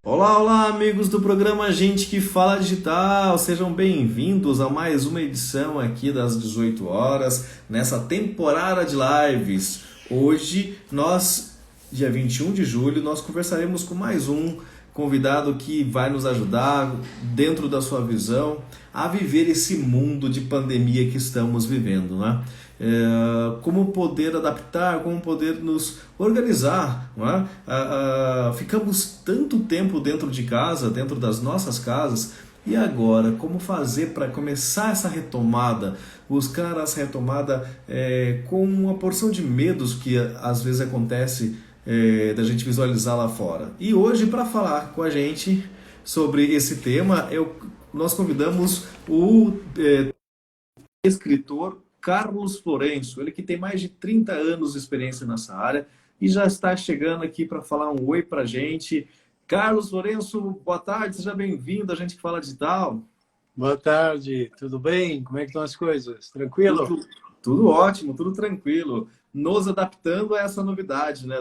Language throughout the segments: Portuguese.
Olá, olá, amigos do programa Gente que Fala Digital. Sejam bem-vindos a mais uma edição aqui das 18 horas, nessa temporada de lives. Hoje, dia 21 de julho, nós conversaremos com mais um convidado que vai nos ajudar, dentro da sua visão, a viver esse mundo de pandemia que estamos vivendo, né? Como poder adaptar, como poder nos organizar, não é? Ficamos tanto tempo dentro de casa, dentro das nossas casas, e agora, como fazer para começar essa retomada, buscar essa retomada com uma porção de medos que às vezes acontece da gente visualizar lá fora. E hoje, para falar com a gente sobre esse tema, nós convidamos o escritor Carlos Florencio, ele que tem mais de 30 anos de experiência nessa área e já está chegando aqui para falar um oi para a gente. Carlos Florencio, boa tarde, seja bem-vindo, a gente que fala digital. Boa tarde, tudo bem? Como é que estão as coisas? Tranquilo? Tudo ótimo, tudo tranquilo. Nos adaptando a essa novidade, né,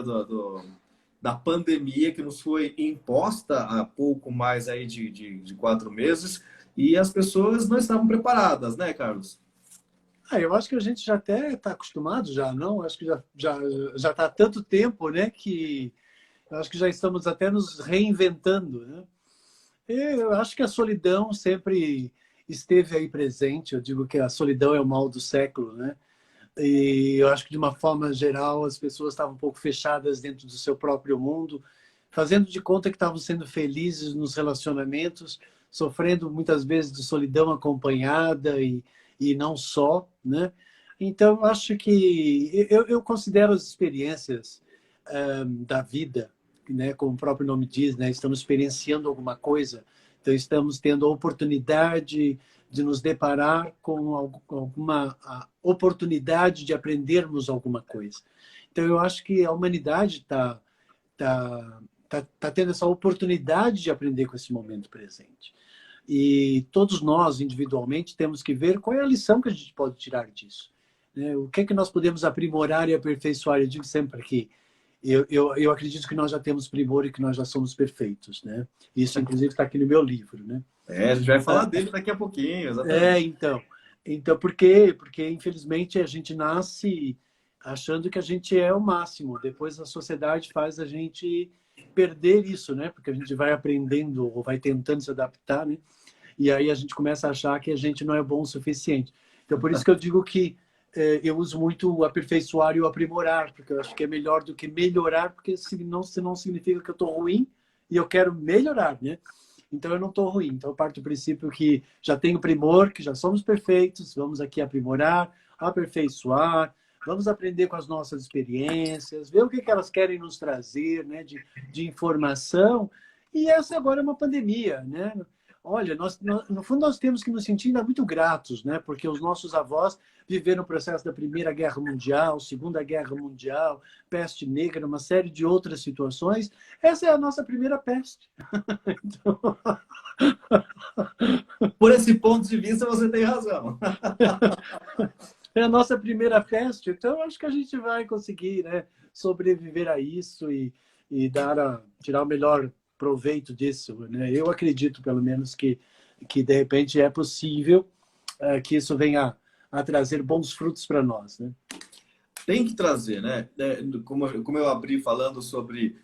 da pandemia que nos foi imposta há pouco mais aí de 4 meses e as pessoas não estavam preparadas, né, Carlos? Eu acho que a gente já até está acostumado já, não? Acho que já está há tanto tempo, né, que eu acho que já estamos até nos reinventando, né? Eu acho que a solidão sempre esteve aí presente. Eu digo que a solidão é o mal do século, né? E eu acho que, de uma forma geral, as pessoas estavam um pouco fechadas dentro do seu próprio mundo, fazendo de conta que estavam sendo felizes nos relacionamentos, sofrendo muitas vezes de solidão acompanhada e não só, né? Então, eu acho que eu considero as experiências da vida, né, como o próprio nome diz, né, estamos experienciando alguma coisa, então estamos tendo a oportunidade de nos deparar com alguma oportunidade de aprendermos alguma coisa. Então eu acho que a humanidade tá tendo essa oportunidade de aprender com esse momento presente. E todos nós, individualmente, temos que ver qual é a lição que a gente pode tirar disso, né? O que é que nós podemos aprimorar e aperfeiçoar? Eu digo sempre que eu acredito que nós já temos primor e que nós já somos perfeitos, né? Isso, inclusive, está aqui no meu livro, né? A gente vai falar dele daqui a pouquinho, É, exatamente. então, por quê? Porque, infelizmente, a gente nasce achando que a gente é o máximo. Depois a sociedade faz a gente perder isso, né? Porque a gente vai aprendendo ou vai tentando se adaptar, né? E aí a gente começa a achar que a gente não é bom o suficiente. Então, por isso que eu digo que eu uso muito o aperfeiçoar e o aprimorar, porque eu acho que é melhor do que melhorar, porque senão significa que eu estou ruim e eu quero melhorar, né? Então eu não estou ruim. Então eu parto do princípio que já tenho primor, que já somos perfeitos, vamos aqui aprimorar, aperfeiçoar, vamos aprender com as nossas experiências, ver o que elas querem nos trazer, né, de informação. E essa agora é uma pandemia, né? Olha, no fundo nós temos que nos sentir ainda muito gratos, né? Porque os nossos avós viveram o processo da Primeira Guerra Mundial, Segunda Guerra Mundial, peste negra, uma série de outras situações. Essa é a nossa primeira peste. Então, Por esse ponto de vista, você tem razão. é a nossa primeira peste. Então, acho que a gente vai conseguir, né, sobreviver a isso e tirar o melhor proveito disso, né? Eu acredito, pelo menos, que de repente é possível que isso venha a trazer bons frutos para nós, né? Tem que trazer, né? Como eu abri falando sobre.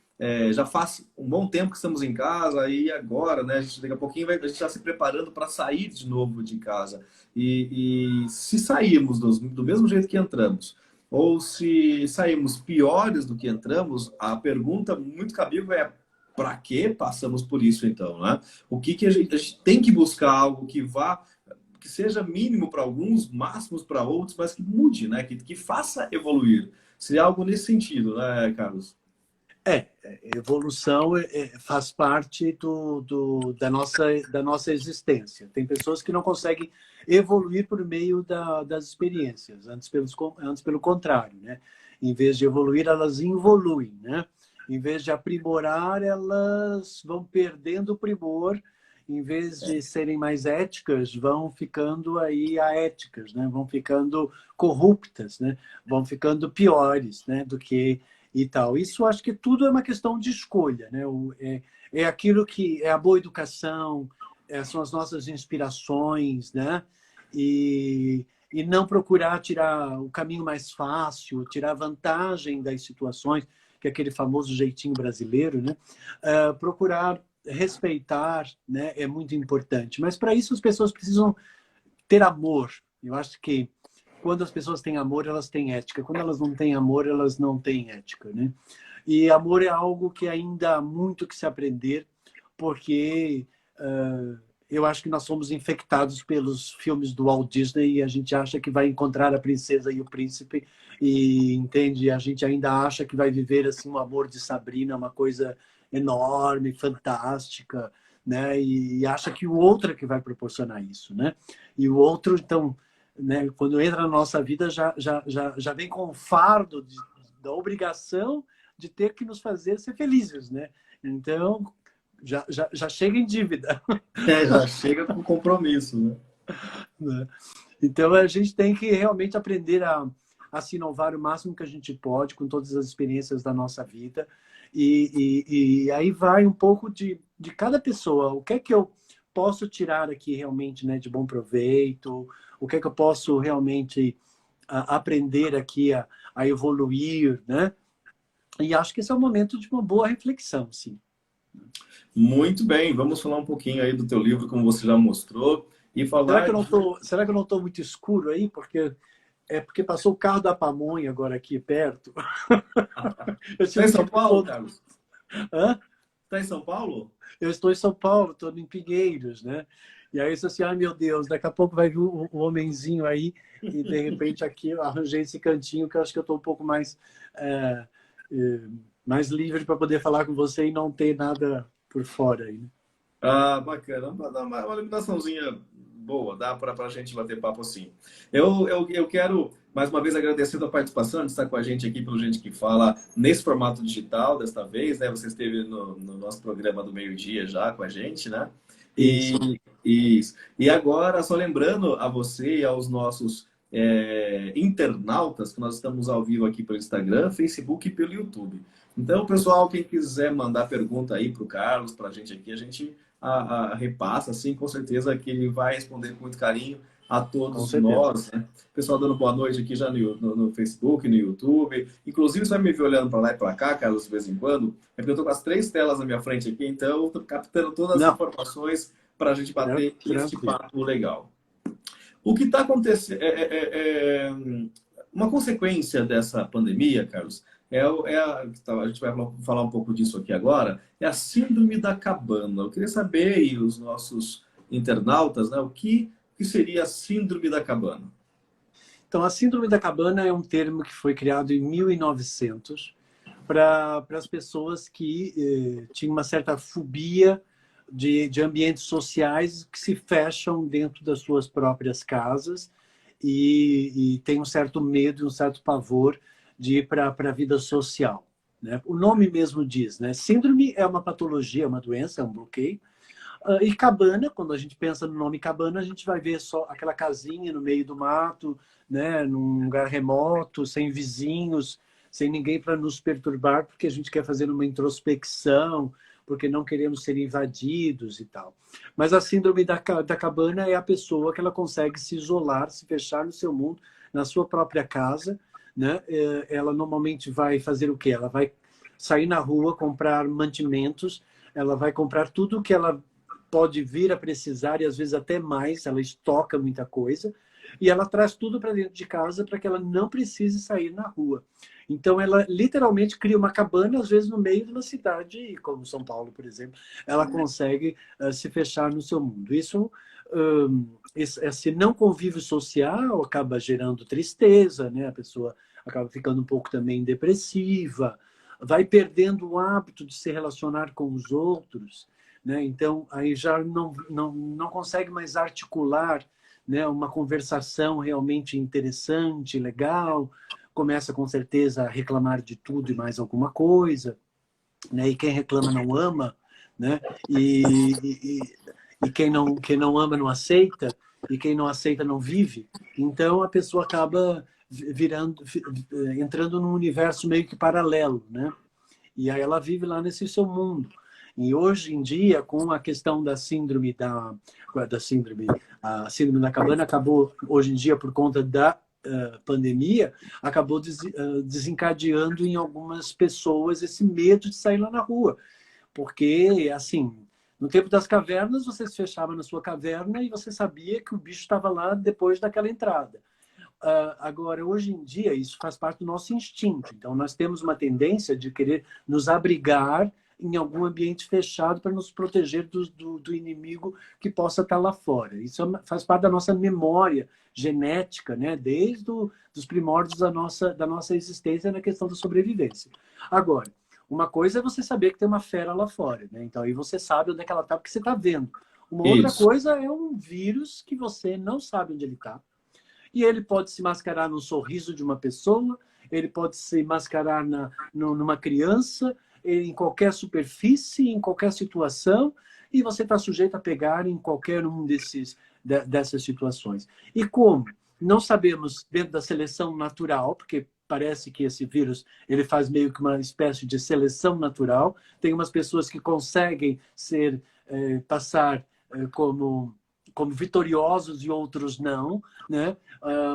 Já faz um bom tempo que estamos em casa e agora, né? A gente daqui a pouquinho a gente está se preparando para sair de novo de casa. E se sairmos do mesmo jeito que entramos, ou se sairmos piores do que entramos, a pergunta muito cabível é: para que passamos por isso então, né? O que a gente tem que buscar algo que seja mínimo para alguns, máximos para outros, mas que mude, né? Que faça evoluir. Seria algo nesse sentido, né, Carlos? Evolução faz parte da nossa existência. Tem pessoas que não conseguem evoluir por meio das experiências, antes pelo contrário, né? Em vez de evoluir, elas involuem, né? Em vez de aprimorar, elas vão perdendo o primor. Em vez de serem mais éticas, vão ficando aí aéticas, né? Vão ficando corruptas, né? Vão ficando piores, né? Do que e tal. Isso acho que tudo é uma questão de escolha, né? é aquilo que é a boa educação, são as nossas inspirações, né? E não procurar tirar o caminho mais fácil, tirar vantagem das situações, que é aquele famoso jeitinho brasileiro, né? Procurar respeitar, né? É muito importante. Mas para isso as pessoas precisam ter amor. Eu acho que quando as pessoas têm amor, elas têm ética. Quando elas não têm amor, elas não têm ética, né? E amor é algo que ainda há muito que se aprender, porque eu acho que nós somos infectados pelos filmes do Walt Disney e a gente acha que vai encontrar a princesa e o príncipe e, entende, a gente ainda acha que vai viver assim um amor de Sabrina, uma coisa enorme, fantástica, né? E acha que o outro é que vai proporcionar isso, né? E o outro, então, né, quando entra na nossa vida, já vem com o fardo da obrigação de ter que nos fazer ser felizes, né? Então, já chega em dívida. Já chega com compromisso, né? Né? Então, a gente tem que realmente aprender a se inovar o máximo que a gente pode com todas as experiências da nossa vida. E aí vai um pouco de cada pessoa. O que é que eu posso tirar aqui realmente, né, de bom proveito? O que é que eu posso realmente aprender aqui a evoluir, né? E acho que esse é o momento de uma boa reflexão, sim. Muito bem, vamos falar um pouquinho aí do teu livro, como você já mostrou, e falar de... Será que eu não estou muito escuro aí? Porque passou o carro da pamonha agora aqui perto. Eu Está em tive São que... Paulo, Carlos? Hã? Está em São Paulo? Eu estou em São Paulo, estou em Pinheiros, né? E aí eu disse assim, ai meu Deus, daqui a pouco vai vir o homenzinho aí e de repente aqui eu arranjei esse cantinho que eu acho que eu estou um pouco mais livre para poder falar com você e não ter nada por fora aí, né? Ah, bacana. Dá uma iluminaçãozinha boa, dá para a gente bater papo assim. Eu quero, mais uma vez, agradecer a participação de estar com a gente aqui pelo Gente que Fala nesse formato digital, desta vez, né? Você esteve no nosso programa do meio-dia já com a gente, né? Isso. Isso. E agora, só lembrando a você e aos nossos internautas que nós estamos ao vivo aqui pelo Instagram, Facebook e pelo YouTube. Então, pessoal, quem quiser mandar pergunta aí para o Carlos, para a gente aqui, a gente repassa, assim, com certeza que ele vai responder com muito carinho a todos nós, né? Pessoal dando boa noite aqui já no Facebook, no YouTube. Inclusive, você vai me ver olhando para lá e para cá, Carlos, de vez em quando, é porque eu estou com as 3 telas na minha frente aqui, então estou captando todas as informações para a gente bater este papo legal. O que está acontecendo uma consequência dessa pandemia, Carlos, a gente vai falar um pouco disso aqui agora, é a síndrome da cabana. Eu queria saber, e os nossos internautas, né, o que seria a síndrome da cabana? Então, a síndrome da cabana é um termo que foi criado em 1900 para as pessoas que tinham uma certa fobia de ambientes sociais que se fecham dentro das suas próprias casas e tem um certo medo, um certo pavor de ir para a vida social, né? O nome mesmo diz, né? Síndrome é uma patologia, é uma doença, é um bloqueio. E cabana, quando a gente pensa no nome cabana, a gente vai ver só aquela casinha no meio do mato, né? Num lugar remoto, sem vizinhos, sem ninguém para nos perturbar, porque a gente quer fazer uma introspecção, porque não queremos ser invadidos e tal. Mas a síndrome da cabana é a pessoa que ela consegue se isolar, se fechar no seu mundo, na sua própria casa, né? Ela normalmente vai fazer o quê? Ela vai sair na rua, comprar mantimentos, ela vai comprar tudo que ela pode vir a precisar e às vezes até mais, ela estoca muita coisa e ela traz tudo para dentro de casa para que ela não precise sair na rua. Então ela literalmente cria uma cabana, às vezes no meio de uma cidade, como São Paulo, por exemplo, ela consegue se fechar no seu mundo. Esse não convívio social acaba gerando tristeza, né? A pessoa acaba ficando um pouco também depressiva, vai perdendo o hábito de se relacionar com os outros, né? Então aí já não consegue mais articular, né, uma conversação realmente interessante, legal, começa com certeza a reclamar de tudo e mais alguma coisa, né? E quem reclama não ama, né? E quem não ama não aceita, e quem não aceita não vive. Então a pessoa acaba entrando num universo meio que paralelo, né? E aí ela vive lá nesse seu mundo. E hoje em dia, com a questão da síndrome a síndrome da cabana acabou, hoje em dia, por conta da pandemia, acabou desencadeando em algumas pessoas esse medo de sair lá na rua. Porque, assim, no tempo das cavernas, você se fechava na sua caverna e você sabia que o bicho estava lá depois daquela entrada. Agora, hoje em dia, isso faz parte do nosso instinto. Então, nós temos uma tendência de querer nos abrigar em algum ambiente fechado para nos proteger do inimigo que possa estar lá fora. Isso faz parte da nossa memória genética, né? Desde os primórdios da nossa existência na questão da sobrevivência. Agora, uma coisa é você saber que tem uma fera lá fora, né? Então, aí você sabe onde é que ela está, porque você está vendo. Uma outra coisa é um vírus que você não sabe onde ele está. E ele pode se mascarar no sorriso de uma pessoa, ele pode se mascarar numa criança, em qualquer superfície, em qualquer situação, e você está sujeito a pegar em qualquer um dessas situações. E como não sabemos, dentro da seleção natural, porque parece que esse vírus ele faz meio que uma espécie de seleção natural, tem umas pessoas que conseguem passar como vitoriosos e outros não, né?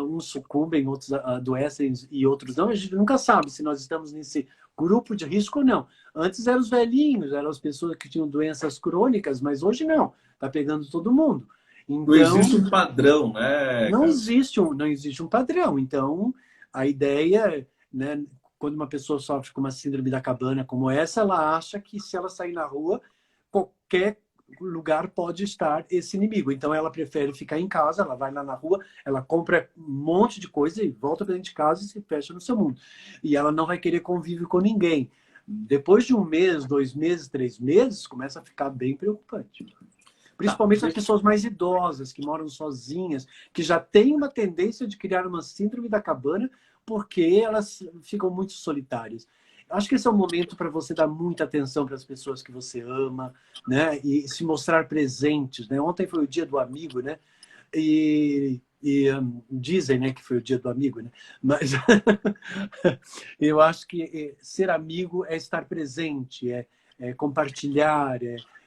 Uns sucumbem, outros adoecem e outros não. A gente nunca sabe se nós estamos nesse grupo de risco ou não. Antes eram os velhinhos, eram as pessoas que tinham doenças crônicas, mas hoje não. Está pegando todo mundo. Então, não existe um padrão, né? Não existe um padrão. Então, a ideia, né, quando uma pessoa sofre com uma síndrome da cabana como essa, ela acha que se ela sair na rua, qualquer lugar pode estar esse inimigo. Então ela prefere ficar em casa, ela vai lá na rua, ela compra um monte de coisa e volta para dentro de casa e se fecha no seu mundo. E ela não vai querer convívio com ninguém. Depois de 1 mês, 2 meses, 3 meses, começa a ficar bem preocupante. Principalmente as pessoas mais idosas, que moram sozinhas, que já têm uma tendência de criar uma síndrome da cabana porque elas ficam muito solitárias. Acho que esse é o momento para você dar muita atenção para as pessoas que você ama, né? E se mostrar presentes, né? Ontem foi o dia do amigo, né? E dizem, né, que foi o dia do amigo, né? Mas eu acho que ser amigo é estar presente, é compartilhar,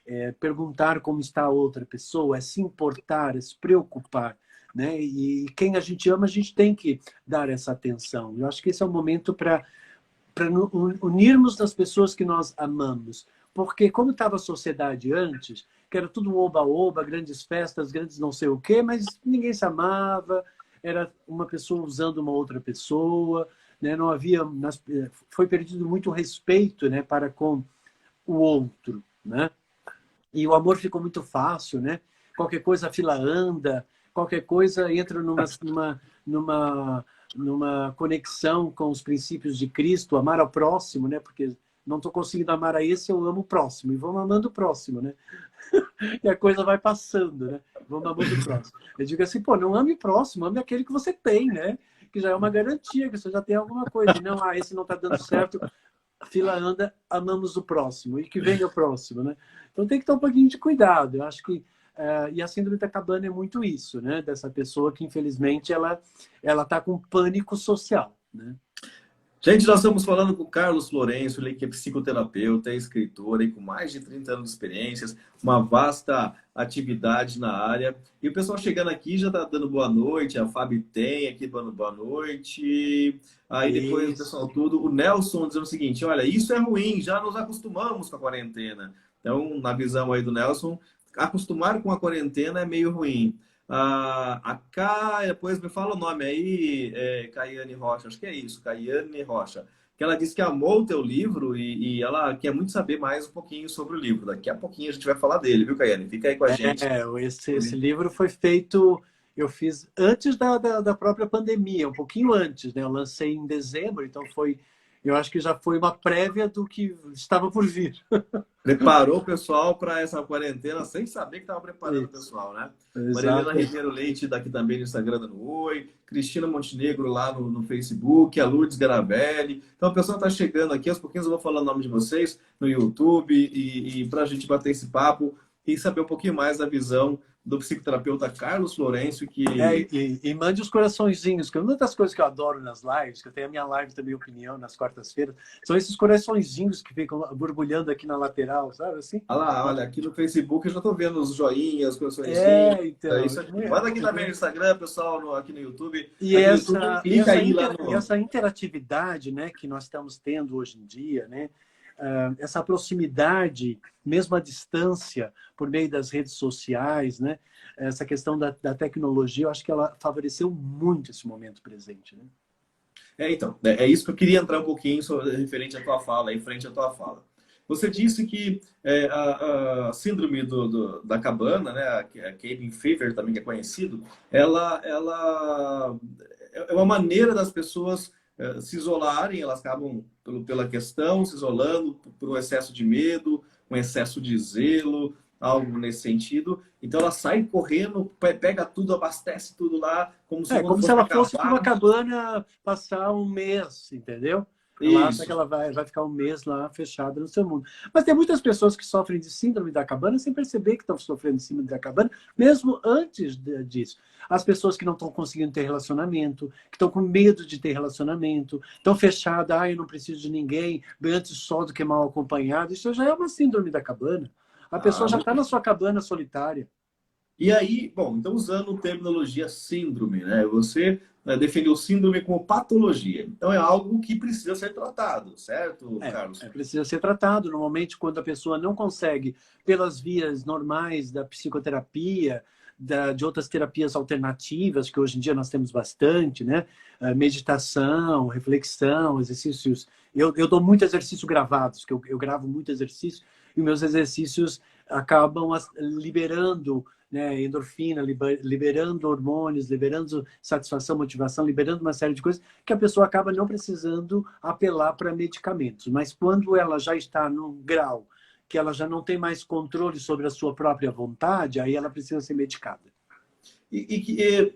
é perguntar como está a outra pessoa, é se importar, é se preocupar, né? E quem a gente ama, a gente tem que dar essa atenção. Eu acho que esse é o momento para unirmos as pessoas que nós amamos. Porque como estava a sociedade antes, que era tudo oba-oba, grandes festas, grandes não sei o quê, mas ninguém se amava, era uma pessoa usando uma outra pessoa, né? Não havia, foi perdido muito respeito, né, para com o outro, né? E o amor ficou muito fácil, né? Qualquer coisa a fila anda, qualquer coisa entra numa conexão com os princípios de Cristo, amar ao próximo, né? Porque não estou conseguindo amar a esse, eu amo o próximo. E vamos amando o próximo, né? E a coisa vai passando, né? Vamos amando o próximo. Eu digo assim, pô, não ame o próximo, ame aquele que você tem, né? Que já é uma garantia, que você já tem alguma coisa. E não, esse não está dando certo, a fila anda, amamos o próximo. E que venha o próximo, né? Então tem que ter um pouquinho de cuidado. Eu acho que e a síndrome da cabana é muito isso, né? Dessa pessoa que, infelizmente, ela está com pânico social, né? Gente, nós estamos falando com o Carlos Florencio, ele que é psicoterapeuta, é escritor, aí, com mais de 30 anos de experiências, uma vasta atividade na área. E o pessoal chegando aqui já está dando boa noite, a Fabi tem aqui dando boa noite. Aí depois o pessoal tudo, o Nelson dizendo o seguinte, olha, isso é ruim, já nos acostumamos com a quarentena. Então, na visão aí do Nelson, acostumar com a quarentena é meio ruim. A K, depois me fala o nome aí, Caiane Rocha, acho que é isso, Caiane Rocha, que ela disse que amou o teu livro e ela quer muito saber mais um pouquinho sobre o livro. Daqui a pouquinho a gente vai falar dele, viu, Caiane? Fica aí com a gente. Esse livro foi feito, eu fiz antes da própria pandemia, um pouquinho antes, né? Eu lancei em dezembro, então eu acho que já foi uma prévia do que estava por vir. Preparou o pessoal para essa quarentena sem saber que estava preparando o pessoal, né? Marilena Ribeiro Leite, daqui também no Instagram dando oi. Cristina Montenegro lá no Facebook. A Lourdes Garavelli. Então, a pessoa está chegando aqui. Aos pouquinhos eu vou falar o nome de vocês no YouTube. E para a gente bater esse papo e saber um pouquinho mais da visão do psicoterapeuta Carlos Florencio, que... E mande os coraçõezinhos, que uma das coisas que eu adoro nas lives, que eu tenho a minha live também, opinião, nas quartas-feiras, são esses coraçõezinhos que ficam borbulhando aqui na lateral, sabe assim? Olha lá, olha, aqui no Facebook eu já estou vendo os joinhas, os coraçõezinhos. Então. Isso aqui. Manda aqui também no Instagram, pessoal, aqui no YouTube. E Aqui no YouTube, clica aí lá e essa interatividade, né, que nós estamos tendo hoje em dia, né, essa proximidade, mesmo à distância, por meio das redes sociais, né, essa questão da tecnologia, eu acho que ela favoreceu muito esse momento presente. Né? Então, é isso que eu queria entrar um pouquinho referente à tua fala, em frente à tua fala. Você disse que a síndrome da cabana, né, a cabin fever também que é conhecido, ela é uma maneira das pessoas se isolarem, elas acabam pela questão, se isolando por um excesso de medo, um excesso de zelo, algo nesse sentido. Então ela sai correndo, pega tudo, abastece tudo lá, como se ela fosse para uma cabana passar um mês, entendeu? Ela acha que ela vai ficar um mês lá fechada no seu mundo. Mas tem muitas pessoas que sofrem de síndrome da cabana sem perceber que estão sofrendo de síndrome da cabana, mesmo antes disso. As pessoas que não estão conseguindo ter relacionamento, que estão com medo de ter relacionamento, estão fechadas, eu não preciso de ninguém, antes só do que mal acompanhado. Isso já é uma síndrome da cabana. A pessoa já está na sua cabana solitária. E aí, bom, então usando terminologia síndrome, né? Você definiu síndrome como patologia. Então é algo que precisa ser tratado, certo, Carlos? Precisa ser tratado. Normalmente, quando a pessoa não consegue, pelas vias normais da psicoterapia, de outras terapias alternativas, que hoje em dia nós temos bastante, né? Meditação, reflexão, exercícios. Eu dou muito exercício gravados, que eu gravo muito exercício, e meus exercícios acabam liberando, né, endorfina, liberando hormônios, liberando satisfação, motivação, liberando uma série de coisas que a pessoa acaba não precisando apelar para medicamentos. Mas quando ela já está num grau que ela já não tem mais controle sobre a sua própria vontade, aí ela precisa ser medicada. De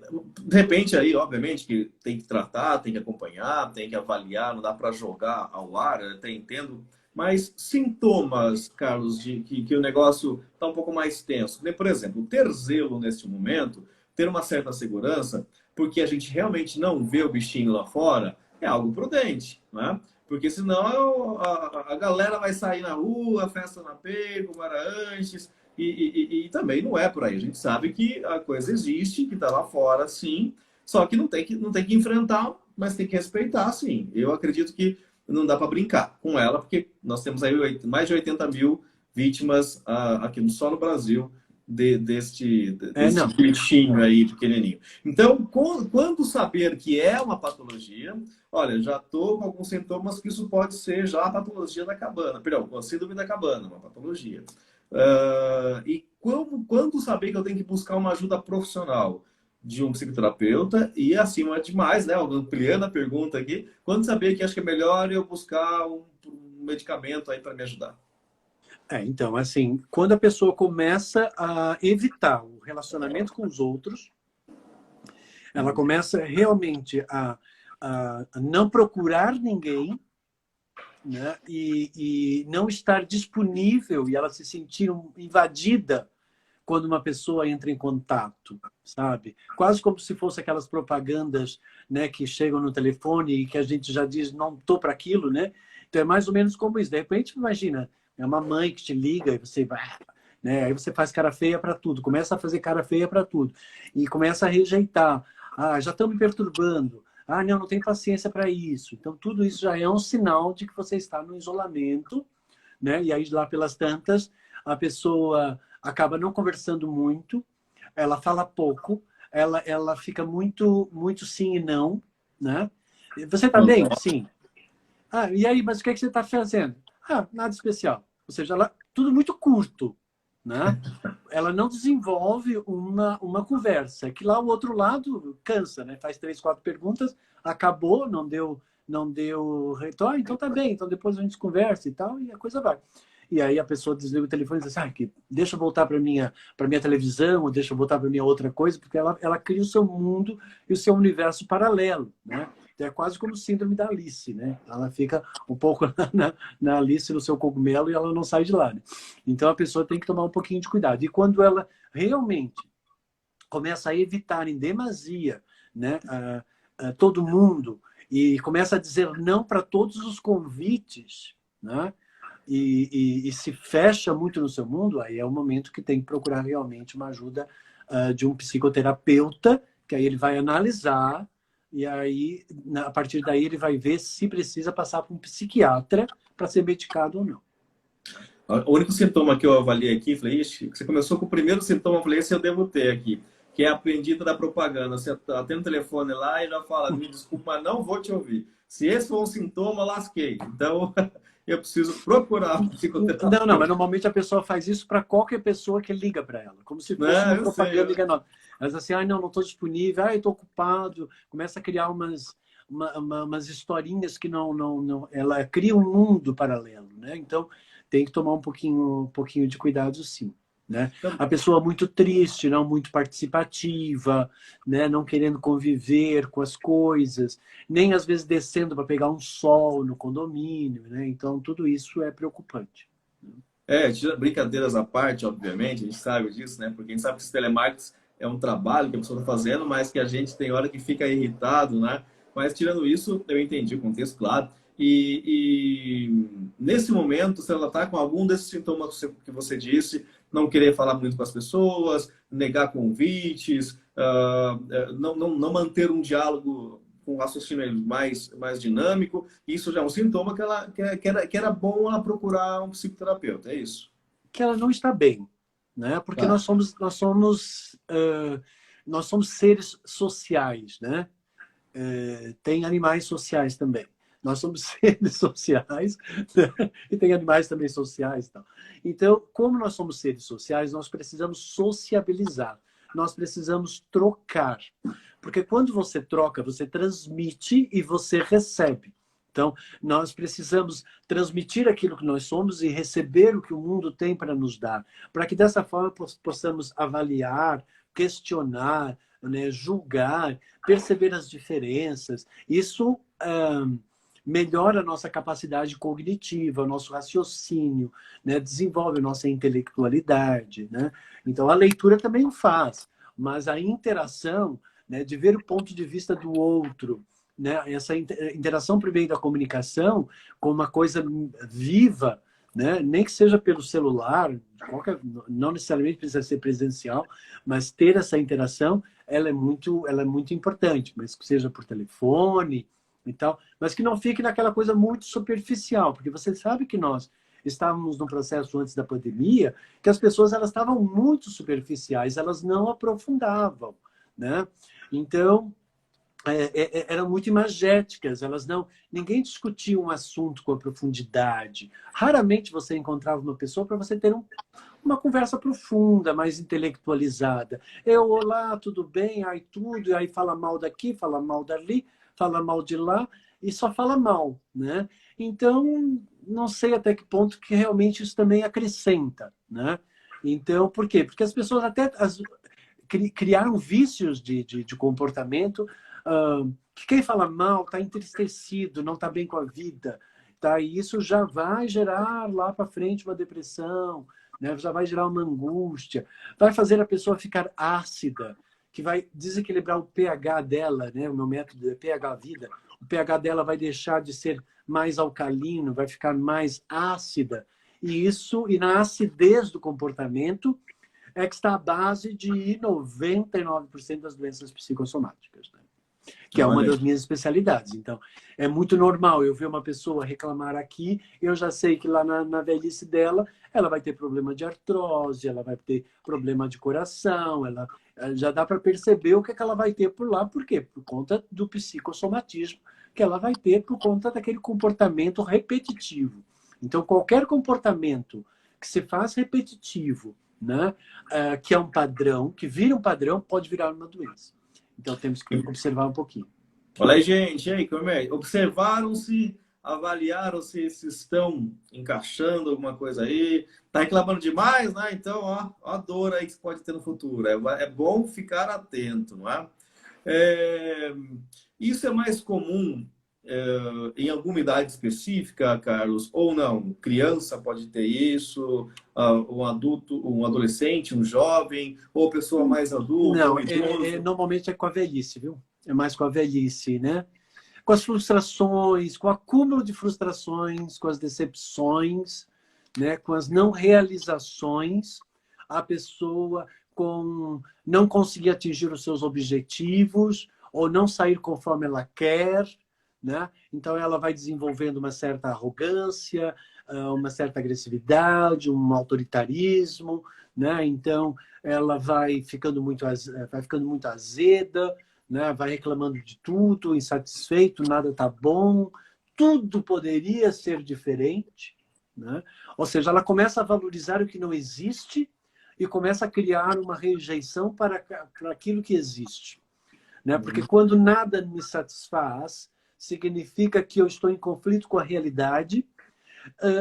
repente, aí, obviamente, que tem que tratar, tem que acompanhar, tem que avaliar, não dá para jogar ao ar, eu até entendo. Mas sintomas, Carlos, de que o negócio está um pouco mais tenso. Por exemplo, ter zelo neste momento, ter uma certa segurança, porque a gente realmente não vê o bichinho lá fora, é algo prudente, né? Porque senão a galera vai sair na rua, festa na P, como era antes, e também não é por aí. A gente sabe que a coisa existe, que está lá fora, sim, só que não tem que enfrentar, mas tem que respeitar, sim. Eu acredito que não dá para brincar com ela, porque nós temos aí mais de 80 mil vítimas aqui só no Brasil desse bichinho aí pequenininho. Então, quando saber que é uma patologia, olha, já estou com alguns sintomas que isso pode ser já a patologia da cabana, perdão, a síndrome da cabana, uma patologia. E quando saber que eu tenho que buscar uma ajuda profissional de um psicoterapeuta e, acima de mais, né, ampliando a pergunta aqui, quando saber que acho que é melhor eu buscar um medicamento aí para me ajudar? Então, assim, quando a pessoa começa a evitar o relacionamento com os outros, ela começa realmente a não procurar ninguém, né, e não estar disponível, e ela se sentir invadida quando uma pessoa entra em contato, sabe? Quase como se fosse aquelas propagandas, né, que chegam no telefone e que a gente já diz, não estou para aquilo, né? Então é mais ou menos como isso. De repente, imagina, é uma mãe que te liga e você vai, né? Aí você faz cara feia para tudo, começa a fazer cara feia para tudo e começa a rejeitar. Já estão me perturbando. Não tenho paciência para isso. Então tudo isso já é um sinal de que você está no isolamento, né? E aí lá pelas tantas a pessoa acaba não conversando muito, ela fala pouco, ela fica muito sim e não, né? Você está bem? Sim. E aí, mas o que é que você está fazendo? Nada especial. Ou seja, tudo muito curto, né? Ela não desenvolve uma conversa, que lá o outro lado cansa, né? Faz 3, 4 perguntas, acabou, não deu retorno, então tá bem, então depois a gente conversa e tal, e a coisa vai. E aí a pessoa desliga o telefone e diz assim, deixa eu voltar para minha televisão, ou deixa eu voltar para minha outra coisa, porque ela cria o seu mundo e o seu universo paralelo, né? Então, é quase como síndrome da Alice, né? Ela fica um pouco na Alice, no seu cogumelo, e ela não sai de lá, né? Então, a pessoa tem que tomar um pouquinho de cuidado. E quando ela realmente começa a evitar em demasia, né, todo mundo, e começa a dizer não para todos os convites, né? E se fecha muito no seu mundo, aí é o momento que tem que procurar realmente uma ajuda de um psicoterapeuta, que aí ele vai analisar, e aí, a partir daí, ele vai ver se precisa passar por um psiquiatra para ser medicado ou não. O único sintoma que eu avaliei aqui, falei, ixi, você começou com o primeiro sintoma, eu falei, esse eu devo ter aqui, que é a aprendida da propaganda. Você atende o telefone lá e já fala, me desculpa, mas não vou te ouvir. Se esse for um sintoma, lasquei. Então, eu preciso procurar um psicoterapeuta. Não, mas normalmente a pessoa faz isso para qualquer pessoa que liga para ela, como se fosse uma propaganda enganosa. Ela diz assim, não estou disponível, eu estou ocupado, começa a criar umas historinhas que não... Ela cria um mundo paralelo, né? Então, tem que tomar um pouquinho de cuidado, sim. Né? A pessoa muito triste, não muito participativa, né? Não querendo conviver com as coisas, nem às vezes descendo para pegar um sol no condomínio, né? Então tudo isso é preocupante. Brincadeiras à parte, obviamente, a gente sabe disso, né? Porque a gente sabe que esse telemarketing é um trabalho que a pessoa está fazendo, mas que a gente tem hora que fica irritado, né? Mas tirando isso, eu entendi o contexto, claro. E nesse momento, se ela está com algum desses sintomas que você disse, não querer falar muito com as pessoas, negar convites, não manter um diálogo com um raciocínio mais dinâmico, isso já é um sintoma que era bom ela procurar um psicoterapeuta, é isso? Que ela não está bem, né? Porque nós somos seres sociais, né? Tem animais sociais também. Nós somos seres sociais, né? E tem animais também sociais. Então, como nós somos seres sociais, nós precisamos sociabilizar. Nós precisamos trocar. Porque quando você troca, você transmite e você recebe. Então, nós precisamos transmitir aquilo que nós somos e receber o que o mundo tem para nos dar. Para que dessa forma possamos avaliar, questionar, né, julgar, perceber as diferenças. Isso melhora a nossa capacidade cognitiva, o nosso raciocínio, né? Desenvolve a nossa intelectualidade, né? Então, a leitura também o faz, mas a interação, né, de ver o ponto de vista do outro, né? Essa interação por meio da comunicação com uma coisa viva, né? Nem que seja pelo celular, não necessariamente precisa ser presencial, mas ter essa interação, ela é muito importante, mas que seja por telefone e tal, mas que não fique naquela coisa muito superficial, porque você sabe que nós estávamos num processo antes da pandemia que as pessoas elas estavam muito superficiais, elas não aprofundavam, né? Então, eram muito imagéticas, ninguém discutia um assunto com a profundidade. Raramente você encontrava uma pessoa para você ter uma conversa profunda, mais intelectualizada. Olá, tudo bem? Aí tudo, aí fala mal daqui, fala mal dali, fala mal de lá, e só fala mal, né? Então, não sei até que ponto que realmente isso também acrescenta, né? Então, por quê? Porque as pessoas até criaram vícios de comportamento, que quem fala mal está entristecido, não está bem com a vida, tá? E isso já vai gerar lá para frente uma depressão, né? Já vai gerar uma angústia, vai fazer a pessoa ficar ácida, que vai desequilibrar o pH dela, né? O meu método é pH vida. O pH dela vai deixar de ser mais alcalino, vai ficar mais ácida. E na acidez do comportamento é que está a base de 99% das doenças psicossomáticas, né? Que é uma das minhas especialidades. Então, é muito normal eu ver uma pessoa reclamar aqui, eu já sei que lá na velhice dela, ela vai ter problema de artrose, ela vai ter problema de coração, ela já dá para perceber o que ela vai ter por lá. Por quê? Por conta do psicossomatismo que ela vai ter por conta daquele comportamento repetitivo. Então, qualquer comportamento que se faz repetitivo, né, que é um padrão, que vira um padrão, pode virar uma doença. Então, temos que observar um pouquinho. Olha aí, gente. E aí, como é? Observaram-se, avaliaram-se se estão encaixando alguma coisa aí. Tá reclamando demais, né? Então, ó a dor aí que você pode ter no futuro. É bom ficar atento, não é? Isso é mais comum em alguma idade específica, Carlos, ou não? Criança pode ter isso, um adulto, um adolescente, um jovem, ou pessoa mais adulta, Não, um idoso? normalmente é com a velhice, viu? É mais com a velhice, né? Com as frustrações, com o acúmulo de frustrações, com as decepções, né? Com as não realizações, a pessoa com não conseguir atingir os seus objetivos ou não sair conforme ela quer, né? Então ela vai desenvolvendo uma certa arrogância, uma certa agressividade, um autoritarismo, né? Então ela vai ficando muito azeda, né? Vai reclamando de tudo, insatisfeito, nada tá bom, tudo poderia ser diferente, né? Ou seja, ela começa a valorizar o que não existe e começa a criar uma rejeição para aquilo que existe, né? Porque quando nada me satisfaz, significa que eu estou em conflito com a realidade.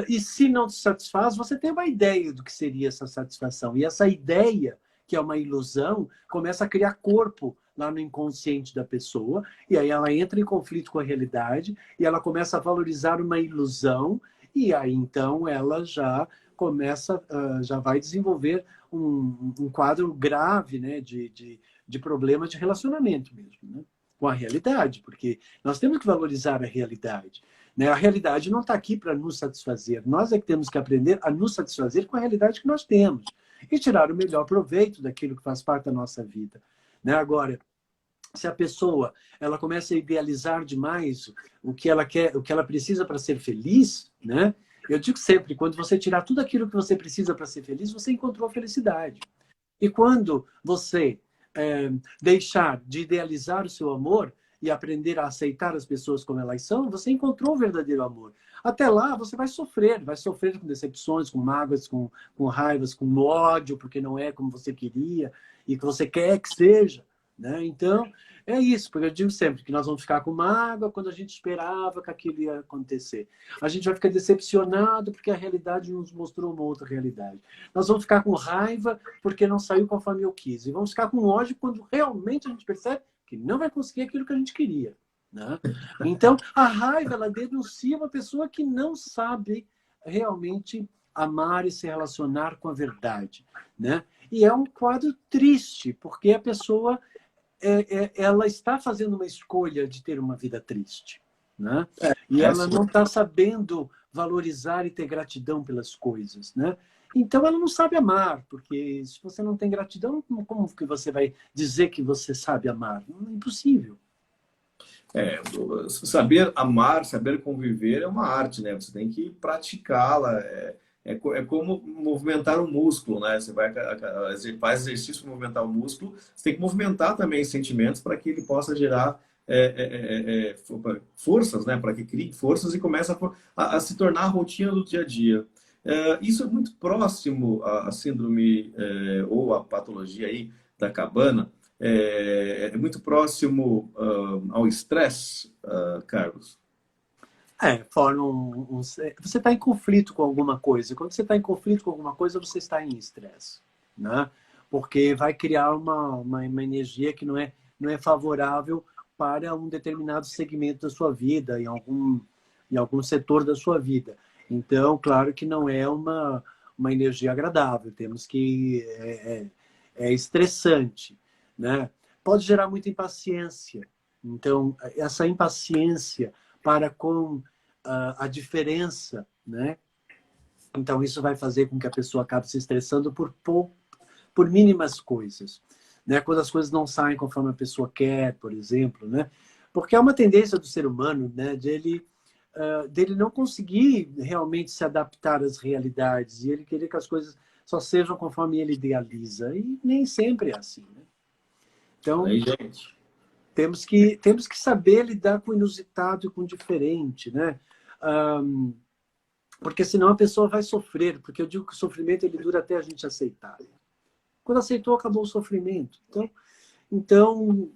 E se não te satisfaz, você tem uma ideia do que seria essa satisfação. E essa ideia, que é uma ilusão, começa a criar corpo lá no inconsciente da pessoa. E aí ela entra em conflito com a realidade e ela começa a valorizar uma ilusão. E aí então ela já começa, já vai desenvolver um quadro grave, né, de problemas de relacionamento mesmo, né, com a realidade, porque nós temos que valorizar a realidade. Né? A realidade não está aqui para nos satisfazer. Nós é que temos que aprender a nos satisfazer com a realidade que nós temos e tirar o melhor proveito daquilo que faz parte da nossa vida. Né? Agora, se a pessoa ela começa a idealizar demais o que ela quer, o que ela precisa para ser feliz, né? Eu digo sempre, quando você tirar tudo aquilo que você precisa para ser feliz, você encontrou a felicidade. E quando você deixar de idealizar o seu amor e aprender a aceitar as pessoas como elas são, você encontrou o verdadeiro amor. Até lá, você vai sofrer com decepções, com mágoas, com raivas, com ódio, porque não é como você queria e que você quer que seja. Né? Então, é isso, porque eu digo sempre que nós vamos ficar com mágoa quando a gente esperava que aquilo ia acontecer. A gente vai ficar decepcionado porque a realidade nos mostrou uma outra realidade. Nós vamos ficar com raiva porque não saiu conforme eu quis. E vamos ficar com ódio quando realmente a gente percebe que não vai conseguir aquilo que a gente queria. Né? Então, a raiva, ela denuncia uma pessoa que não sabe realmente amar e se relacionar com a verdade. Né? E é um quadro triste, porque a pessoa ela está fazendo uma escolha de ter uma vida triste. Né? E ela não está sabendo valorizar e ter gratidão pelas coisas. Né? Então ela não sabe amar, porque se você não tem gratidão, como que você vai dizer que você sabe amar? É impossível. Saber amar, saber conviver é uma arte, né? Você tem que praticá-la. É como movimentar um músculo, né? Faz exercício para movimentar o músculo, você tem que movimentar também os sentimentos para que ele possa gerar forças, né? Para que crie forças e comece a se tornar a rotina do dia a dia. Isso é muito próximo à síndrome ou à patologia aí da cabana. É muito próximo ao estresse, Carlos. Forma você está em conflito com alguma coisa. Quando você está em conflito com alguma coisa, você está em estresse. Né? Porque vai criar uma energia que não é favorável para um determinado segmento da sua vida, em algum setor da sua vida. Então, claro que não é uma energia agradável. Temos que... É estressante. Né? Pode gerar muita impaciência. Então, essa impaciência para com a diferença, né? Então, isso vai fazer com que a pessoa acabe se estressando por mínimas coisas. Né? Quando as coisas não saem conforme a pessoa quer, por exemplo. Né? Porque é uma tendência do ser humano, né? Dele não conseguir realmente se adaptar às realidades e ele querer que as coisas só sejam conforme ele idealiza. E nem sempre é assim. Né? Então, Aí, gente. temos que saber lidar com o inusitado e com o diferente, né? Porque senão a pessoa vai sofrer, porque eu digo que o sofrimento ele dura até a gente aceitar. Quando aceitou, acabou o sofrimento. Então,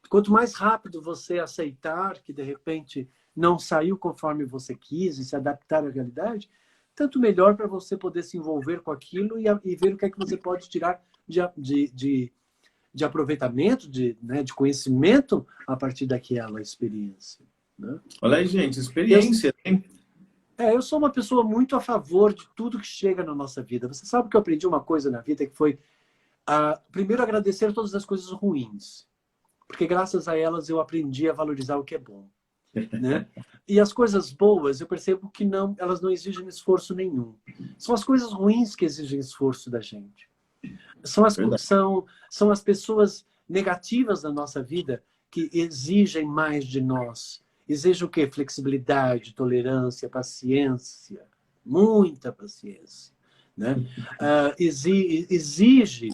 quanto mais rápido você aceitar que de repente não saiu conforme você quis e se adaptar à realidade, tanto melhor para você poder se envolver com aquilo e ver o que é que você pode tirar de aproveitamento, né, de conhecimento a partir daquela experiência. Né? Olha aí, gente, experiência, hein? Eu sou uma pessoa muito a favor de tudo que chega na nossa vida. Você sabe que eu aprendi uma coisa na vida que foi, primeiro, agradecer todas as coisas ruins. Porque graças a elas eu aprendi a valorizar o que é bom. Né? E as coisas boas, eu percebo que elas não exigem esforço nenhum. São as coisas ruins que exigem esforço da gente. São as pessoas negativas da nossa vida que exigem mais de nós. Exige o quê? Flexibilidade, tolerância, paciência. Muita paciência. Né? Exige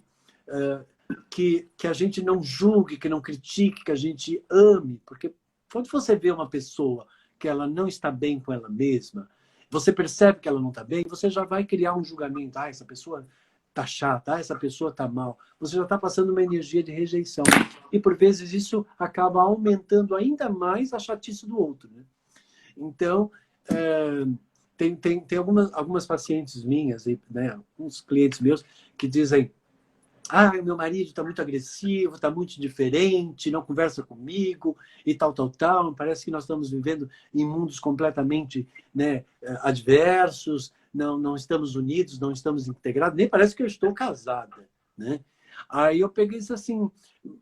que a gente não julgue, que não critique, que a gente ame. Porque quando você vê uma pessoa que ela não está bem com ela mesma, você percebe que ela não está bem, você já vai criar um julgamento. Essa pessoa está chata, essa pessoa está mal. Você já está passando uma energia de rejeição. E, por vezes, isso acaba aumentando ainda mais a chatice do outro. Né? Então, tem algumas pacientes minhas, né, alguns clientes meus, que dizem: meu marido está muito agressivo, está muito diferente, não conversa comigo e tal. Parece que nós estamos vivendo em mundos completamente, né, adversos, não estamos unidos, não estamos integrados, nem parece que eu estou casada. Né? Aí eu peguei isso assim,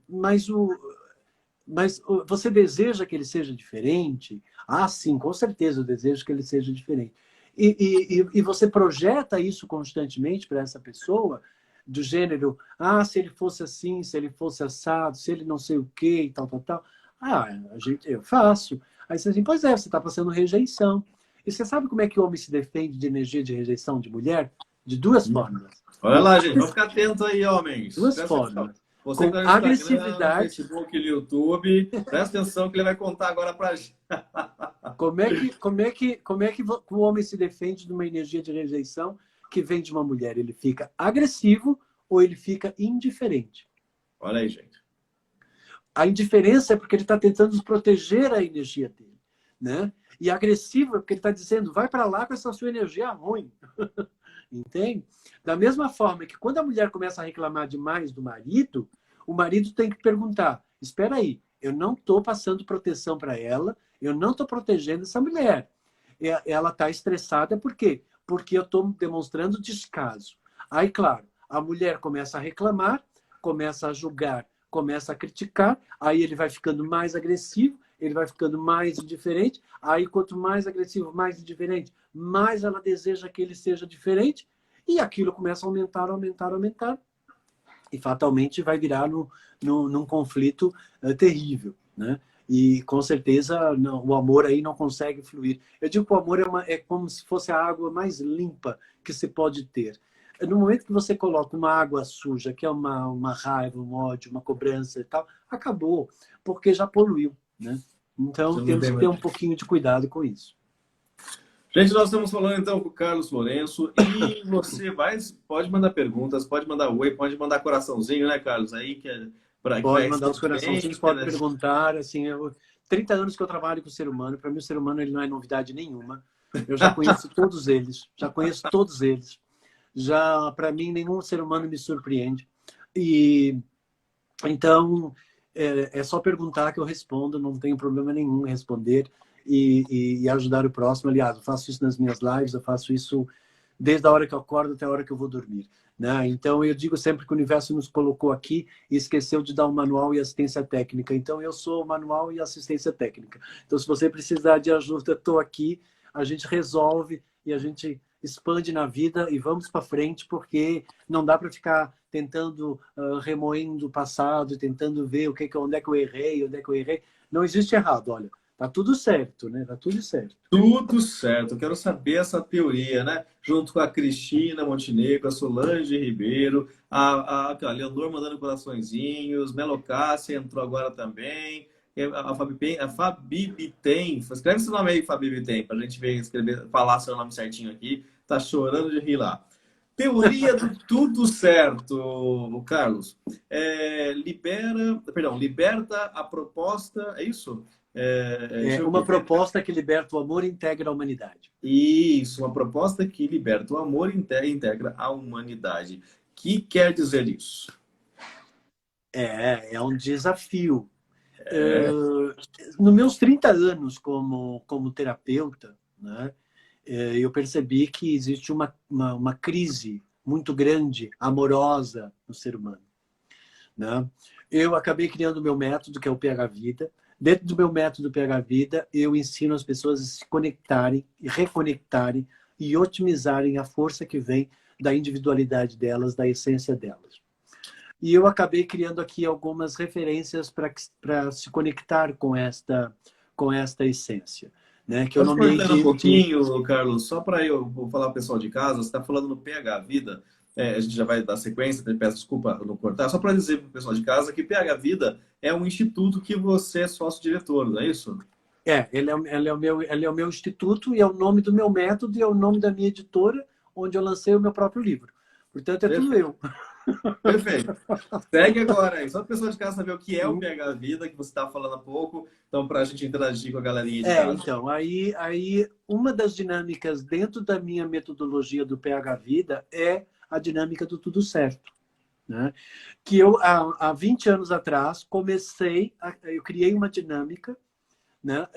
mas você deseja que ele seja diferente? Sim, com certeza eu desejo que ele seja diferente. E você projeta isso constantemente para essa pessoa, do gênero, se ele fosse assim, se ele fosse assado, se ele não sei o quê e tal. Eu faço. Aí você diz assim, pois é, você está passando rejeição. E você sabe como é que o homem se defende de energia de rejeição de mulher? De duas formas. Olha lá, gente, vamos ficar atento aí, homens. Duas formas. Você que Com está no Instagram, agressividade. no Facebook e no YouTube, presta atenção que ele vai contar agora para a gente. Como é que o homem se defende de uma energia de rejeição que vem de uma mulher? Ele fica agressivo ou ele fica indiferente? Olha aí, gente. A indiferença é porque ele está tentando proteger a energia dele. Né? E agressivo é porque ele está dizendo, vai para lá com essa sua energia ruim. Entende? Da mesma forma que quando a mulher começa a reclamar demais do marido, o marido tem que perguntar, espera aí, eu não estou passando proteção para ela, eu não estou protegendo essa mulher. Ela está estressada por quê? Porque eu estou demonstrando descaso. Aí, claro, a mulher começa a reclamar, começa a julgar, começa a criticar, aí ele vai ficando mais agressivo, ele vai ficando mais indiferente, aí quanto mais agressivo, mais indiferente, mais ela deseja que ele seja diferente, e aquilo começa a aumentar, e fatalmente vai virar num conflito terrível, né? E com certeza o amor aí não consegue fluir. Eu digo que o amor é como se fosse a água mais limpa que se pode ter. No momento que você coloca uma água suja, que é uma raiva, um ódio, uma cobrança e tal, acabou, porque já poluiu, né? Então temos que ter um pouquinho de cuidado com isso. Gente, nós estamos falando então com o Carlos Lourenço e você pode mandar perguntas, pode mandar oi, pode mandar coraçãozinho, né, Carlos? Aí pode mandar os coraçãozinhos, pode perguntar. Assim, 30 anos que eu trabalho com o ser humano, para mim o ser humano ele não é novidade nenhuma. Eu já conheço todos eles, Já, para mim, nenhum ser humano me surpreende. E então é só perguntar que eu respondo, não tenho problema nenhum em responder e ajudar o próximo. Aliás, eu faço isso nas minhas lives, eu faço isso desde a hora que eu acordo até a hora que eu vou dormir. Né? Então, eu digo sempre que o universo nos colocou aqui e esqueceu de dar um manual e assistência técnica. Então, eu sou o manual e assistência técnica. Então, se você precisar de ajuda, estou aqui, a gente resolve e a gente expande na vida e vamos para frente, porque não dá para ficar tentando, remoendo o passado, tentando ver onde é que eu errei, Não existe errado, olha. Tá tudo certo, né? Tá tudo certo. Tudo certo. Eu quero saber essa teoria, né? Junto com a Cristina Montenegro, a Solange Ribeiro, a Leonor mandando coraçõezinhos, Melo Cássia entrou agora também, a Fabi Bitem. Escreve esse nome aí, Fabi Bitem, pra gente ver, falar seu nome certinho aqui. Tá chorando de rir lá. Teoria do tudo certo, Carlos. Liberta a proposta, é isso? Uma proposta que liberta o amor e integra a humanidade. Isso, uma proposta que liberta o amor e integra a humanidade. O que quer dizer isso? É um desafio. É, Nos meus 30 anos como terapeuta, né, eu percebi que existe uma crise muito grande, amorosa no ser humano. Né? Eu acabei criando o meu método, que é o PH Vida. Dentro do meu método PH Vida, eu ensino as pessoas a se conectarem e reconectarem e otimizarem a força que vem da individualidade delas, da essência delas. E eu acabei criando aqui algumas referências para se conectar com esta essência, né? Que eu só te nomeei cortando um de... pouquinho, Carlos, só para eu vou falar pro pessoal de casa, você está falando no PH Vida, a gente já vai dar sequência, peço desculpa não cortar, só para dizer para o pessoal de casa que PH Vida é um instituto que você é sócio-diretor, não é isso? Ele é o meu instituto e é o nome do meu método e é o nome da minha editora, onde eu lancei o meu próprio livro. Portanto, é tudo Perfeito. eu. Perfeito. Segue agora aí, só para o pessoal de casa saber o que é o PH Vida, que você estava falando há pouco, então para a gente interagir com a galerinha de casa. Então, aí uma das dinâmicas dentro da minha metodologia do PH Vida é a dinâmica do tudo certo. Né? Que eu, há 20 anos atrás, eu criei uma dinâmica, né,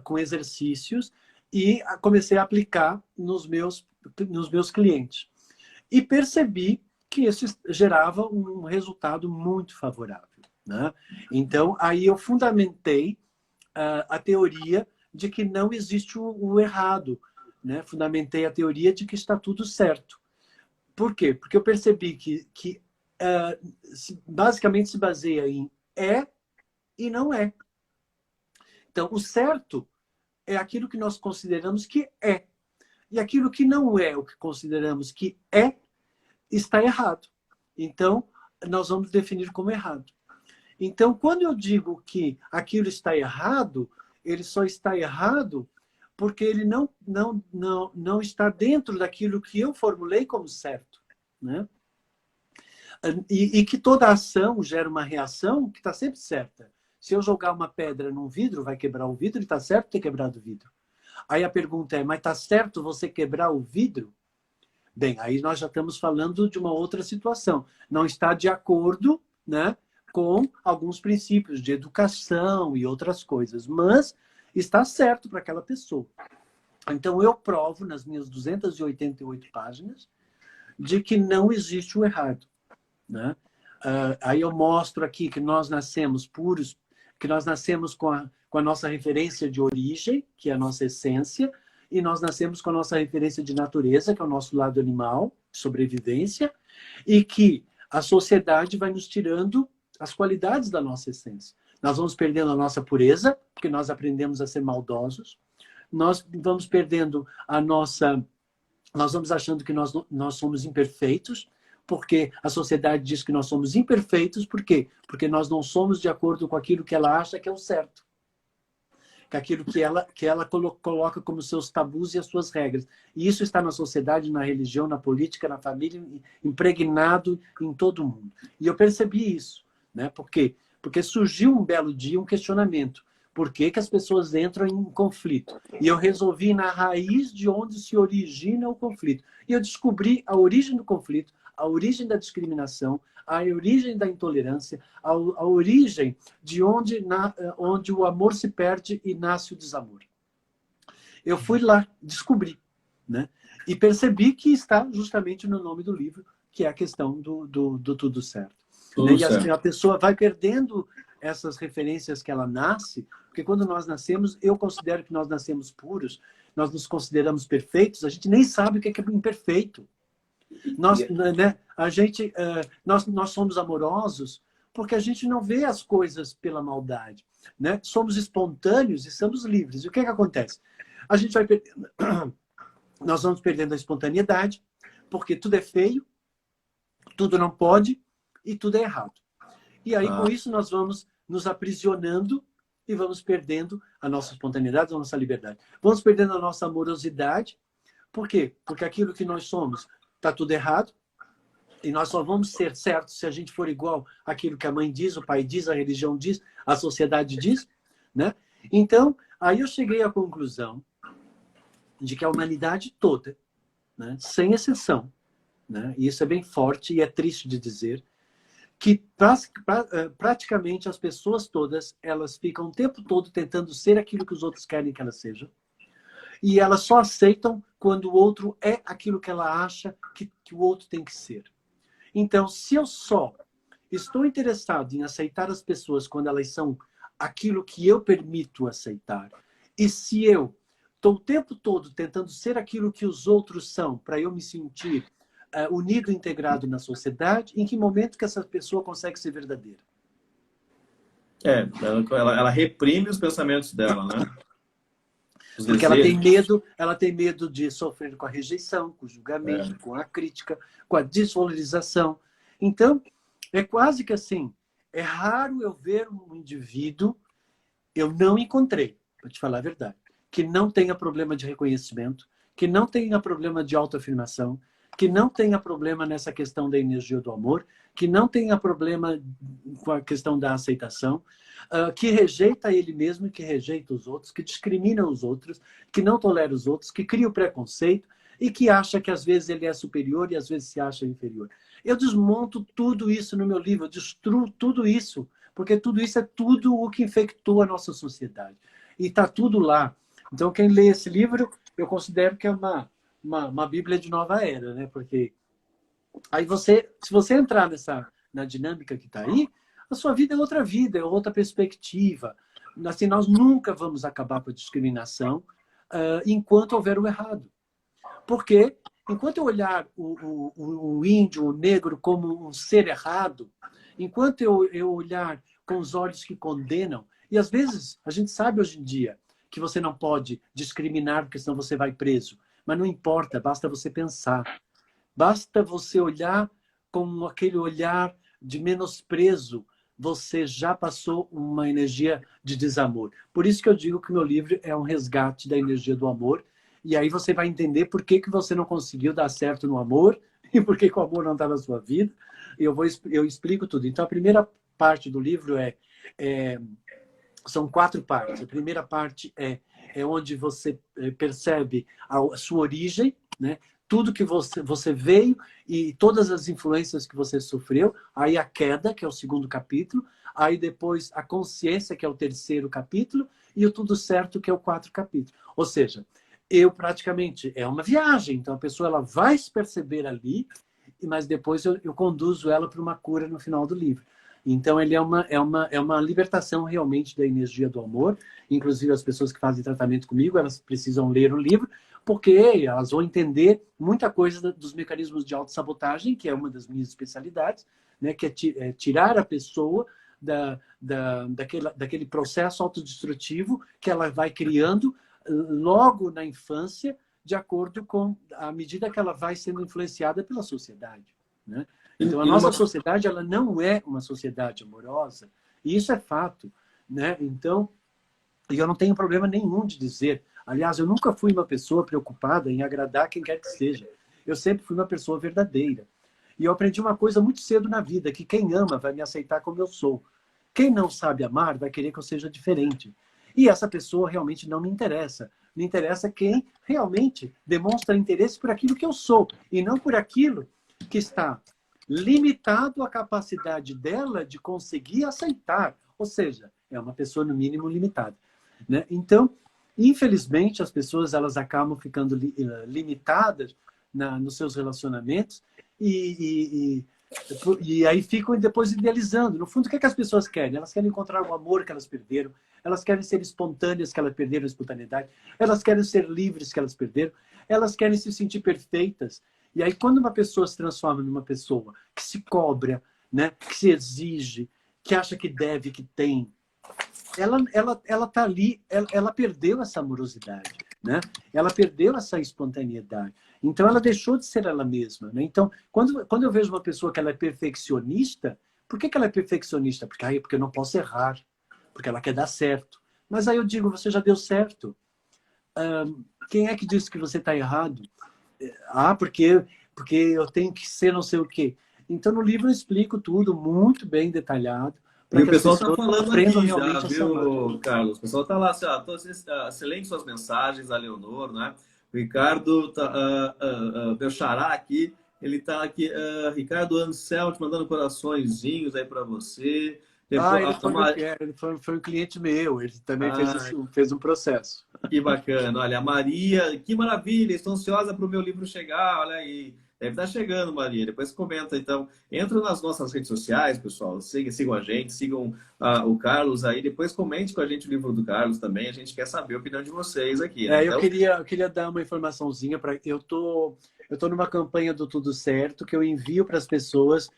com exercícios e comecei a aplicar nos meus clientes. E percebi que isso gerava um resultado muito favorável. Né? Então, aí eu fundamentei a teoria de que não existe o errado. Né? Fundamentei a teoria de que está tudo certo. Por quê? Porque eu percebi que basicamente se baseia em é e não é. Então, o certo é aquilo que nós consideramos que é. E aquilo que não é o que consideramos que é, está errado. Então, nós vamos definir como errado. Então, quando eu digo que aquilo está errado, ele só está errado porque ele não está dentro daquilo que eu formulei como certo. Né? E que toda ação gera uma reação que está sempre certa. Se eu jogar uma pedra num vidro, vai quebrar o vidro e está certo ter quebrado o vidro. Aí a pergunta é, mas está certo você quebrar o vidro? Bem, aí nós já estamos falando de uma outra situação. Não está de acordo, né, com alguns princípios de educação e outras coisas, mas está certo para aquela pessoa. Então, eu provo nas minhas 288 páginas de que não existe o errado. Né? Aí eu mostro aqui que nós nascemos puros, que nós nascemos com a nossa referência de origem, que é a nossa essência, e nós nascemos com a nossa referência de natureza, que é o nosso lado animal, sobrevivência, e que a sociedade vai nos tirando as qualidades da nossa essência. Nós vamos perdendo a nossa pureza, porque nós aprendemos a ser maldosos, nós vamos perdendo a nossa... Nós vamos achando que nós somos imperfeitos, porque a sociedade diz que nós somos imperfeitos, por quê? Porque nós não somos de acordo com aquilo que ela acha que é o certo. Com aquilo que ela coloca como seus tabus e as suas regras. E isso está na sociedade, na religião, na política, na família, impregnado em todo mundo. E eu percebi isso. Né? Por quê? Porque surgiu um belo dia um questionamento. Por que as pessoas entram em conflito? E eu resolvi na raiz de onde se origina o conflito. E eu descobri a origem do conflito, a origem da discriminação, a origem da intolerância, a origem de onde o amor se perde e nasce o desamor. Eu fui lá, descobri, né? E percebi que está justamente no nome do livro, que é a questão do tudo certo. Tudo E certo. a pessoa vai perdendo essas referências que ela nasce, porque quando nós nascemos, eu considero que nós nascemos puros, nós nos consideramos perfeitos, a gente nem sabe o que é imperfeito. Nós somos amorosos porque a gente não vê as coisas pela maldade. Né? Somos espontâneos e somos livres. E o que acontece? A gente vai perdendo, nós vamos perdendo a espontaneidade, porque tudo é feio, tudo não pode e tudo é errado. E aí, com isso, nós vamos nos aprisionando e vamos perdendo a nossa espontaneidade, a nossa liberdade. Vamos perdendo a nossa amorosidade. Por quê? Porque aquilo que nós somos está tudo errado e nós só vamos ser certos se a gente for igual àquilo que a mãe diz, o pai diz, a religião diz, a sociedade diz. Né? Então, aí eu cheguei à conclusão de que a humanidade toda, né, sem exceção, né, e isso é bem forte e é triste de dizer, que praticamente as pessoas todas, elas ficam o tempo todo tentando ser aquilo que os outros querem que elas sejam, e elas só aceitam quando o outro é aquilo que ela acha que o outro tem que ser. Então, se eu só estou interessado em aceitar as pessoas quando elas são aquilo que eu permito aceitar, e se eu estou o tempo todo tentando ser aquilo que os outros são, para eu me sentir unido, integrado na sociedade, em que momento que essa pessoa consegue ser verdadeira? Ela reprime os pensamentos dela, né? Os Porque desejos. ela tem medo de sofrer com a rejeição, com o julgamento, com a crítica, com a desvalorização. Então, é quase que assim, é raro eu ver um indivíduo, eu não encontrei, para te falar a verdade, que não tenha problema de reconhecimento, que não tenha problema de autoafirmação, que não tenha problema nessa questão da energia do amor, que não tenha problema com a questão da aceitação, que rejeita ele mesmo, que rejeita os outros, que discrimina os outros, que não tolera os outros, que cria o preconceito e que acha que às vezes ele é superior e às vezes se acha inferior. Eu desmonto tudo isso no meu livro, eu destruo tudo isso, porque tudo isso é tudo o que infectou a nossa sociedade. E está tudo lá. Então, quem lê esse livro, eu considero que é uma Bíblia de nova era, né? Porque aí se você entrar na dinâmica que está aí, a sua vida, é outra perspectiva. Assim, nós nunca vamos acabar com a discriminação enquanto houver o errado. Porque enquanto eu olhar o índio, o negro, como um ser errado, enquanto eu olhar com os olhos que condenam, e às vezes a gente sabe hoje em dia que você não pode discriminar, porque senão você vai preso. Mas não importa, basta você pensar. Basta você olhar com aquele olhar de menosprezo, você já passou uma energia de desamor. Por isso que eu digo que o meu livro é um resgate da energia do amor, e aí você vai entender por que você não conseguiu dar certo no amor, e por que o amor não está na sua vida, e eu explico tudo. Então, a primeira parte do livro são 4 partes. A primeira parte é onde você percebe a sua origem, né? Tudo que você veio e todas as influências que você sofreu. Aí a queda, que é o 2º capítulo. Aí depois a consciência, que é o 3º capítulo. E o tudo certo, que é o 4º capítulo. Ou seja, praticamente é uma viagem. Então a pessoa ela vai se perceber ali, mas depois eu conduzo ela para uma cura no final do livro. Então, ele é uma libertação realmente da energia do amor. Inclusive, as pessoas que fazem tratamento comigo, elas precisam ler o livro, porque elas vão entender muita coisa dos mecanismos de autossabotagem, que é uma das minhas especialidades, né, que é tirar a pessoa daquele processo autodestrutivo que ela vai criando logo na infância, de acordo com a medida que ela vai sendo influenciada pela sociedade, né? Então, a nossa sociedade ela não é uma sociedade amorosa, e isso é fato, né? Então, eu não tenho problema nenhum de dizer. Aliás, eu nunca fui uma pessoa preocupada em agradar quem quer que seja. Eu sempre fui uma pessoa verdadeira. E eu aprendi uma coisa muito cedo na vida, que quem ama vai me aceitar como eu sou. Quem não sabe amar vai querer que eu seja diferente. E essa pessoa realmente não me interessa. Me interessa quem realmente demonstra interesse por aquilo que eu sou, e não por aquilo que está limitado à capacidade dela de conseguir aceitar. Ou seja, é uma pessoa, no mínimo, limitada, né? Então, infelizmente, as pessoas elas acabam ficando limitadas nos seus relacionamentos e aí ficam depois idealizando. No fundo, o que as pessoas querem? Elas querem encontrar o amor que elas perderam, elas querem ser espontâneas, que elas perderam a espontaneidade, elas querem ser livres, que elas perderam, elas querem se sentir perfeitas. E aí, quando uma pessoa se transforma numa pessoa que se cobra, né, que se exige, que acha que deve, que tem, ela tá ali, ela perdeu essa amorosidade, né? Ela perdeu essa espontaneidade. Então, ela deixou de ser ela mesma, né? Então, quando eu vejo uma pessoa que ela é perfeccionista, por que ela é perfeccionista? Porque eu não posso errar, porque ela quer dar certo. Mas aí eu digo, você já deu certo. Quem é que disse que você está errado? Porque eu tenho que ser não sei o quê. Então, no livro eu explico tudo muito bem detalhado. E o pessoal está falando aqui já, viu, Carlos? O pessoal está lá, excelente suas mensagens, a Leonor, né? O Ricardo Belchará aqui, Ele tá aqui, Ricardo Anselmo, mandando coraçõezinhos aí para você. Ah, Depois, ele foi um cliente meu, ele também fez, ah, fez um processo. que bacana. Olha, a Maria, que maravilha, estou ansiosa para o meu livro chegar. Olha aí. Deve estar chegando, Maria. Depois comenta, então. Entra nas nossas redes sociais, pessoal. Sigam a gente, sigam o Carlos aí. Depois comente com a gente o livro do Carlos também. A gente quer saber a opinião de vocês aqui, né? É, eu Então, queria, eu queria dar uma informaçãozinha para eu tô numa campanha do Tudo Certo que eu envio para as pessoas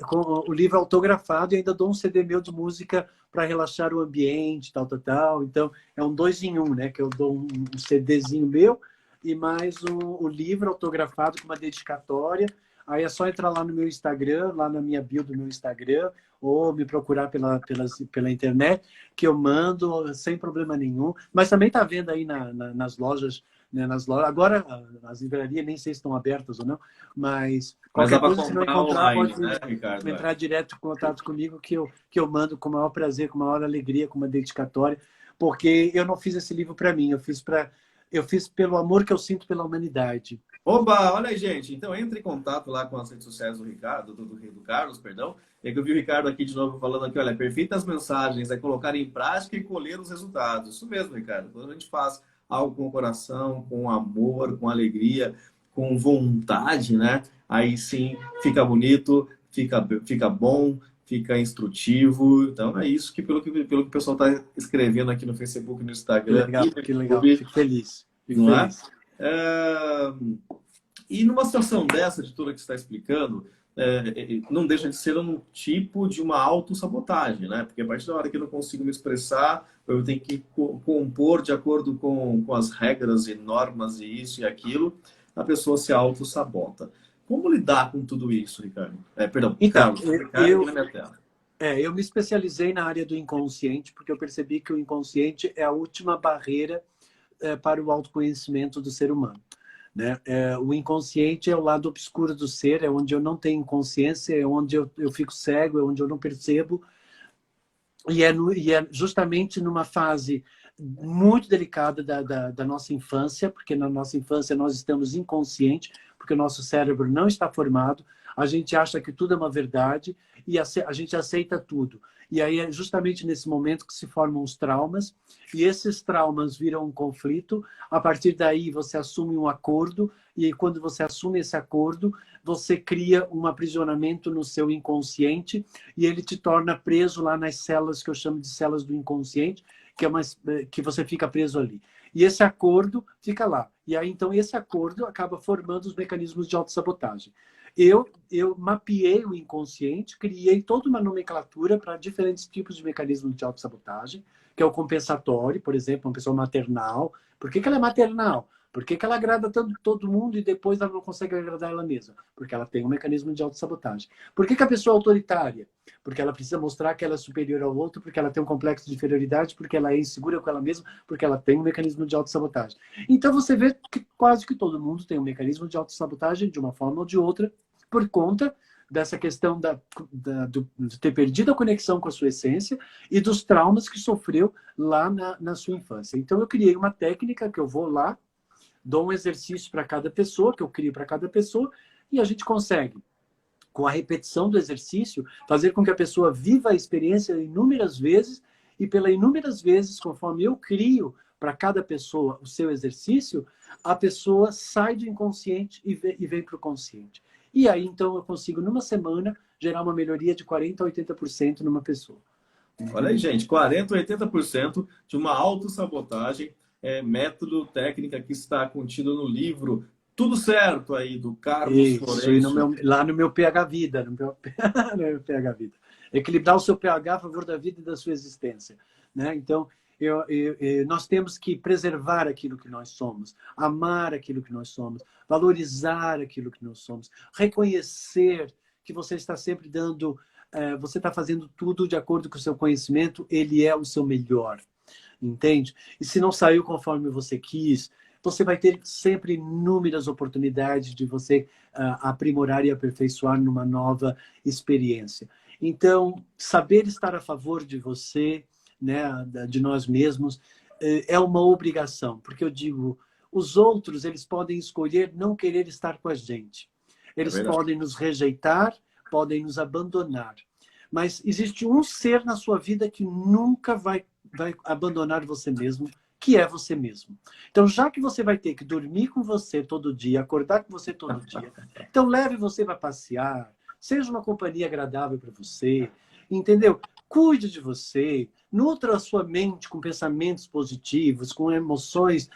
com o livro autografado e ainda dou um CD meu de música para relaxar o ambiente, tal, tal, tal. Então, é um 2 em 1, né? Que eu dou um CDzinho meu e mais o livro autografado com uma dedicatória. Aí é só entrar lá no meu Instagram, lá na minha bio do meu Instagram, ou me procurar pela internet, que eu mando sem problema nenhum. Mas também está vendo aí nas lojas, né, nas lojas. Agora, as livrarias nem sei se estão abertas ou não, mas mas dá qualquer para coisa, se não comprar encontrar, online, pode né, Ricardo? entrar direto em contato comigo, que eu mando com o maior prazer, com a maior alegria, com uma dedicatória, porque eu não fiz esse livro para mim, eu fiz pelo amor que eu sinto pela humanidade. Oba, olha aí, gente. Então entre em contato lá com as redes sociais do Ricardo, do Carlos, perdão. É que eu vi o Ricardo aqui de novo falando aqui, olha, perfeitas mensagens, é colocar em prática e colher os resultados. Isso mesmo, Ricardo. Quando a gente faz algo com o coração, com amor, com alegria, com vontade, né? Aí sim fica bonito, fica bom, fica instrutivo. Então é isso pelo que o pessoal está escrevendo aqui no Facebook, no Instagram e no Que legal. YouTube, Fico feliz. Fico não é? feliz. É, e numa situação dessa, de tudo que você está explicando, não deixa de ser um tipo de uma autossabotagem, né? Porque a partir da hora que eu não consigo me expressar, eu tenho que compor de acordo com as regras e normas e isso e aquilo, a pessoa se autossabota. Como lidar com tudo isso, Ricardo? Perdão, Então, Carlos, Ricardo aqui na minha tela. eu me especializei na área do inconsciente, porque eu percebi que o inconsciente é a última barreira para o autoconhecimento do ser humano. Né? O inconsciente é o lado obscuro do ser, é onde eu não tenho consciência, é onde eu fico cego, é onde eu não percebo. E é justamente numa fase muito delicada da nossa infância, porque na nossa infância nós estamos inconscientes, porque o nosso cérebro não está formado, a gente acha que tudo é uma verdade e a gente aceita tudo. E aí é justamente nesse momento que se formam os traumas, e esses traumas viram um conflito. A partir daí você assume um acordo, e aí, quando você assume esse acordo, você cria um aprisionamento no seu inconsciente, e ele te torna preso lá nas células que eu chamo de células do inconsciente, que você fica preso ali. E esse acordo fica lá. E aí, então, esse acordo acaba formando os mecanismos de autossabotagem. Eu mapeei o inconsciente, criei toda uma nomenclatura para diferentes tipos de mecanismos de autossabotagem, que é o compensatório, por exemplo, uma pessoa maternal. Por que ela é maternal? Por que ela agrada tanto todo mundo e depois ela não consegue agradar ela mesma? Porque ela tem um mecanismo de autossabotagem. Por que a pessoa é autoritária? Porque ela precisa mostrar que ela é superior ao outro, porque ela tem um complexo de inferioridade, porque ela é insegura com ela mesma, porque ela tem um mecanismo de autossabotagem. Então você vê que quase que todo mundo tem um mecanismo de autossabotagem de uma forma ou de outra, por conta dessa questão de ter perdido a conexão com a sua essência e dos traumas que sofreu lá na sua infância. Então eu criei uma técnica que eu vou lá, dou um exercício para cada pessoa, que eu crio para cada pessoa, e a gente consegue, com a repetição do exercício, fazer com que a pessoa viva a experiência inúmeras vezes, e pela inúmeras vezes, conforme eu crio para cada pessoa o seu exercício, a pessoa sai do inconsciente e vem para o consciente. E aí, então, eu consigo, numa semana, gerar uma melhoria de 40% a 80% numa pessoa. Olha aí, gente, 40% a 80% de uma autossabotagem, método, técnica que está contido no livro Tudo Certo aí, do Carlos Isso, e Florencio. lá no meu pH Vida, no meu pH Vida. Equilibrar o seu pH a favor da vida e da sua existência. Né? Então, nós temos que preservar aquilo que nós somos, amar aquilo que nós somos, valorizar aquilo que nós somos, reconhecer que você está sempre dando, você está fazendo tudo de acordo com o seu conhecimento, ele é o seu melhor, entende? E se não saiu conforme você quis, você vai ter sempre inúmeras oportunidades de você aprimorar e aperfeiçoar numa nova experiência. Então, saber estar a favor de você, né, de nós mesmos, é uma obrigação, porque eu digo, os outros, eles podem escolher não querer estar com a gente. É Eles verdade. podem nos rejeitar, podem nos abandonar. Mas existe um ser na sua vida que nunca vai abandonar você mesmo, que é você mesmo. Então, já que você vai ter que dormir com você todo dia, acordar com você todo dia, então leve você para passear, seja uma companhia agradável para você, entendeu? Cuide de você, nutra a sua mente com pensamentos positivos, com emoções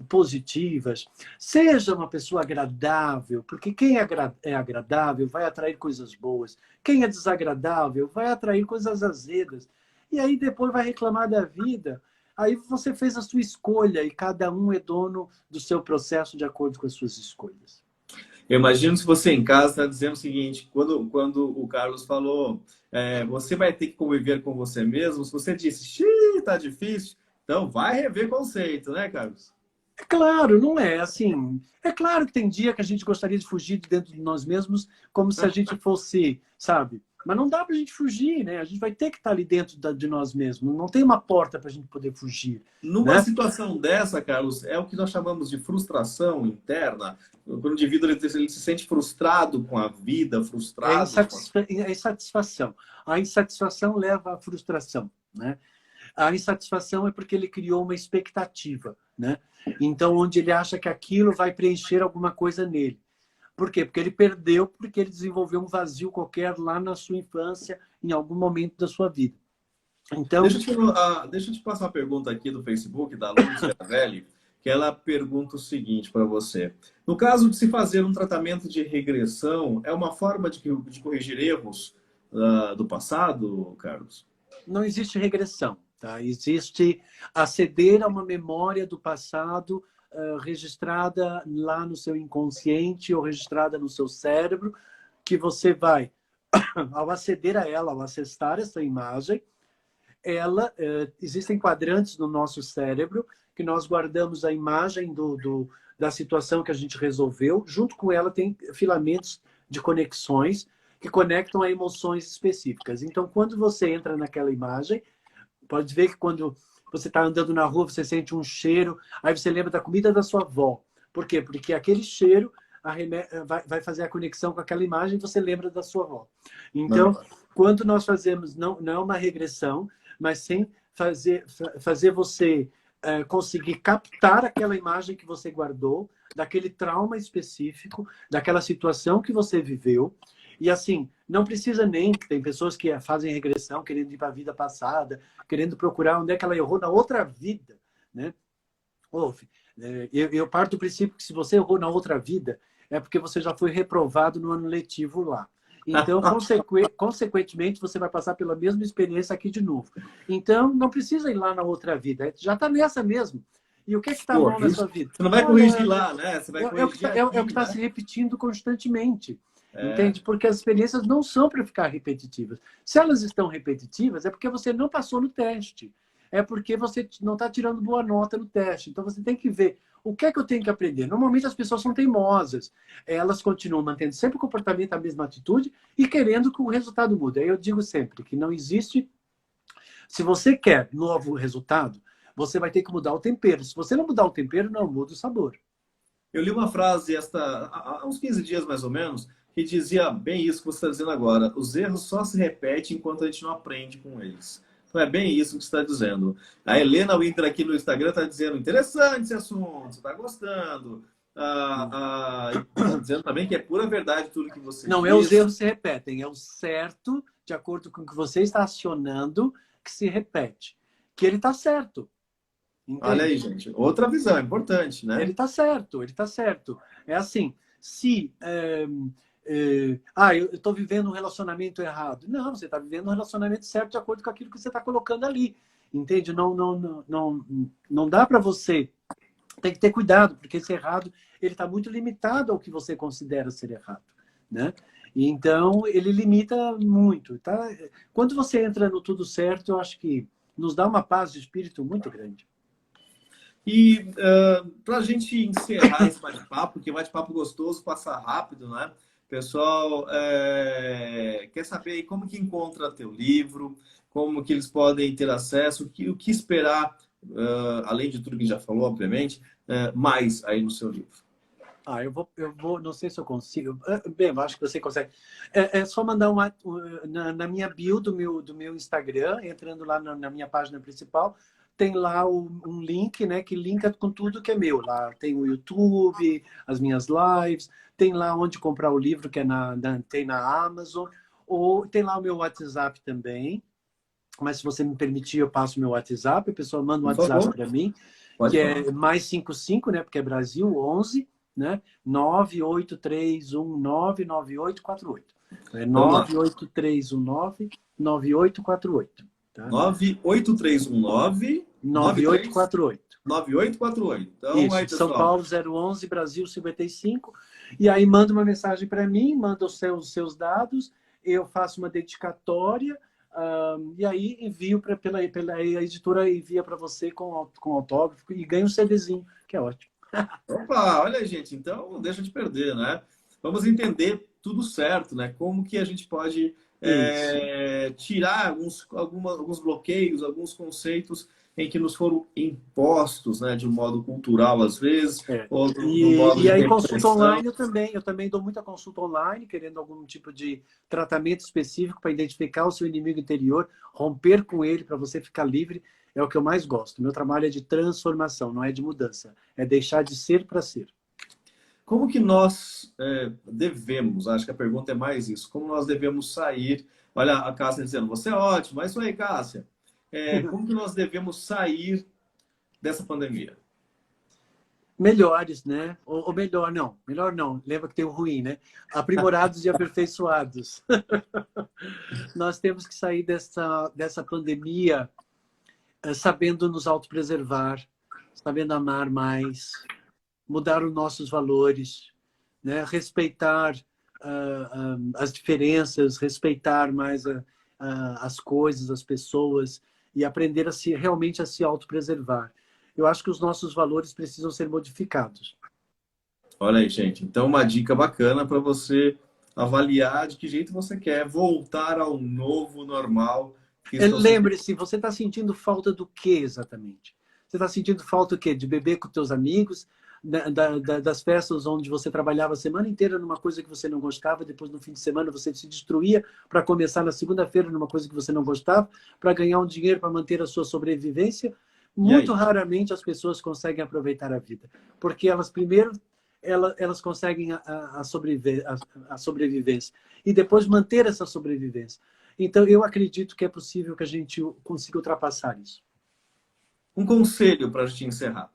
positivas. Seja uma pessoa agradável, porque quem é agradável vai atrair coisas boas. Quem é desagradável vai atrair coisas azedas. E aí depois vai reclamar da vida. Aí você fez a sua escolha e cada um é dono do seu processo de acordo com as suas escolhas. Eu imagino se você em casa está dizendo o seguinte, quando o Carlos falou, você vai ter que conviver com você mesmo, se você disse, xiii, tá difícil, então vai rever conceito, né, Carlos? É claro, não é assim. É claro que tem dia que a gente gostaria de fugir de dentro de nós mesmos, como se a gente fosse, sabe? Mas não dá para a gente fugir, né? A gente vai ter que estar ali dentro de nós mesmos. Não tem uma porta para a gente poder fugir, Numa né? situação dessa, Carlos, é o que nós chamamos de frustração interna. Quando o indivíduo ele se sente frustrado com a vida, frustrado com É insatisfação. A insatisfação leva à frustração, né? A insatisfação é porque ele criou uma expectativa, né? Então, onde ele acha que aquilo vai preencher alguma coisa nele. Por quê? Porque ele perdeu, porque ele desenvolveu um vazio qualquer lá na sua infância, em algum momento da sua vida. Então, deixa eu te passar uma pergunta aqui do Facebook, da Lúcia Velli, que ela pergunta o seguinte para você. No caso de se fazer um tratamento de regressão, é uma forma de corrigir erros do passado, Carlos? não existe regressão, tá? Existe aceder a uma memória do passado registrada lá no seu inconsciente ou registrada no seu cérebro, que você vai, ao aceder a ela, ao acessar essa imagem, existem quadrantes no nosso cérebro que nós guardamos a imagem da situação que a gente resolveu. Junto com ela tem filamentos de conexões que conectam a emoções específicas. Então, quando você entra naquela imagem, pode ver que quando você está andando na rua, você sente um cheiro, aí você lembra da comida da sua avó. Por quê? Porque aquele cheiro vai fazer a conexão com aquela imagem e você lembra da sua avó. Então, quando nós fazemos, não é uma regressão, mas sim fazer você conseguir captar aquela imagem que você guardou, daquele trauma específico, daquela situação que você viveu. E assim, não precisa nem, tem pessoas que fazem regressão, querendo ir para a vida passada, querendo procurar onde é que ela errou na outra vida, né? Eu parto do princípio que se você errou na outra vida, é porque você já foi reprovado no ano letivo lá. Então, consequentemente, você vai passar pela mesma experiência aqui de novo. Então, não precisa ir lá na outra vida. Já está nessa mesmo. E o que está mal na sua vida? Você não vai corrigir lá, né? Você vai corrigir aqui, é o que está né? se repetindo constantemente. Entende? Porque as experiências não são para ficar repetitivas. Se elas estão repetitivas, é porque você não passou no teste. É porque você não está tirando boa nota no teste. Então, você tem que ver o que é que eu tenho que aprender. Normalmente, as pessoas são teimosas. Elas continuam mantendo sempre o comportamento, a mesma atitude e querendo que o resultado mude. Aí eu digo sempre que não existe... Se você quer novo resultado, você vai ter que mudar o tempero. Se você não mudar o tempero, não muda o sabor. Eu li uma frase há uns 15 dias, mais ou menos, que dizia bem isso que você está dizendo agora. Os erros só se repetem enquanto a gente não aprende com eles. Então é bem isso que você está dizendo. A Helena Winter aqui no Instagram está dizendo, interessante esse assunto, está gostando. Está dizendo também que é pura verdade tudo que você Não, diz. os erros se repetem. É o certo, de acordo com o que você está acionando, que se repete. Que ele está certo. Entende? Olha aí, gente. Outra visão, importante, né? Ele está certo, ele está certo. É assim, se... eu estou vivendo um relacionamento errado. Não, você está vivendo um relacionamento certo de acordo com aquilo que você está colocando ali. Entende? Não dá para você... Tem que ter cuidado, porque esse errado ele está muito limitado ao que você considera ser errado, né? Então, ele limita muito. Tá? Quando você entra no tudo certo, eu acho que nos dá uma paz de espírito muito grande. E para a gente encerrar esse bate-papo, porque bate-papo gostoso passa rápido, né? Pessoal, quer saber aí como que encontra teu livro, como que eles podem ter acesso, o que esperar, além de tudo que já falou, obviamente, mais aí no seu livro. Eu vou, não sei se eu consigo. Bem, eu acho que você consegue. É só mandar na minha bio do meu Instagram, entrando lá na minha página principal, tem lá um link, né, que linka com tudo que é meu. Lá tem o YouTube, as minhas lives, tem lá onde comprar o livro, que é tem na Amazon, ou tem lá o meu WhatsApp também. Mas se você me permitir, eu passo o meu WhatsApp, a pessoa manda um Por WhatsApp favor, para mim, pode que falar. é mais 55, né? Porque é Brasil, 11, né? 983199848. É Vamos lá. 983199848, tá? 98319 93 9848. 9848. Então, Isso, aí, de São pessoal. Paulo 011, Brasil 55. E aí manda uma mensagem para mim, manda os seus dados, eu faço uma dedicatória, e aí envio pela editora, envia para você com autógrafo e ganha um CDzinho, que é ótimo. Opa, olha aí, gente. Então, não deixa de perder, né? Vamos entender tudo certo, né? Como que a gente pode Isso. tirar alguns bloqueios, alguns conceitos em que nos foram impostos, né? De um modo cultural, às vezes, É. ou do E, modo e de aí consulta repressão. online eu também dou muita consulta online, querendo algum tipo de tratamento específico para identificar o seu inimigo interior, romper com ele para você ficar livre, é o que eu mais gosto. Meu trabalho é de transformação, não é de mudança, é deixar de ser para ser. Como que nós devemos, acho que a pergunta é mais isso, como nós devemos sair? Olha a Cássia dizendo, você é ótimo, é isso aí, Cássia. Como que nós devemos sair dessa pandemia? Melhores, né? Ou melhor não, lembra que tem o ruim, né? Aprimorados e aperfeiçoados. Nós temos que sair dessa pandemia sabendo nos autopreservar, sabendo amar mais, mudar os nossos valores, né? Respeitar as diferenças, respeitar mais as coisas, as pessoas e aprender realmente a se autopreservar. Eu acho que os nossos valores precisam ser modificados. Olha aí, gente. Então, uma dica bacana para você avaliar de que jeito você quer voltar ao novo normal que estão se... Lembre-se, você está sentindo falta do que exatamente? Você está sentindo falta do quê? De beber com teus amigos, das festas onde você trabalhava a semana inteira numa coisa que você não gostava, depois no fim de semana você se destruía para começar na segunda-feira numa coisa que você não gostava, para ganhar um dinheiro para manter a sua sobrevivência. E Muito aí? raramente as pessoas conseguem aproveitar a vida, porque elas primeiro elas conseguem a sobrevivência e depois manter essa sobrevivência. Então, eu acredito que é possível que a gente consiga ultrapassar isso. Um conselho para a gente encerrar.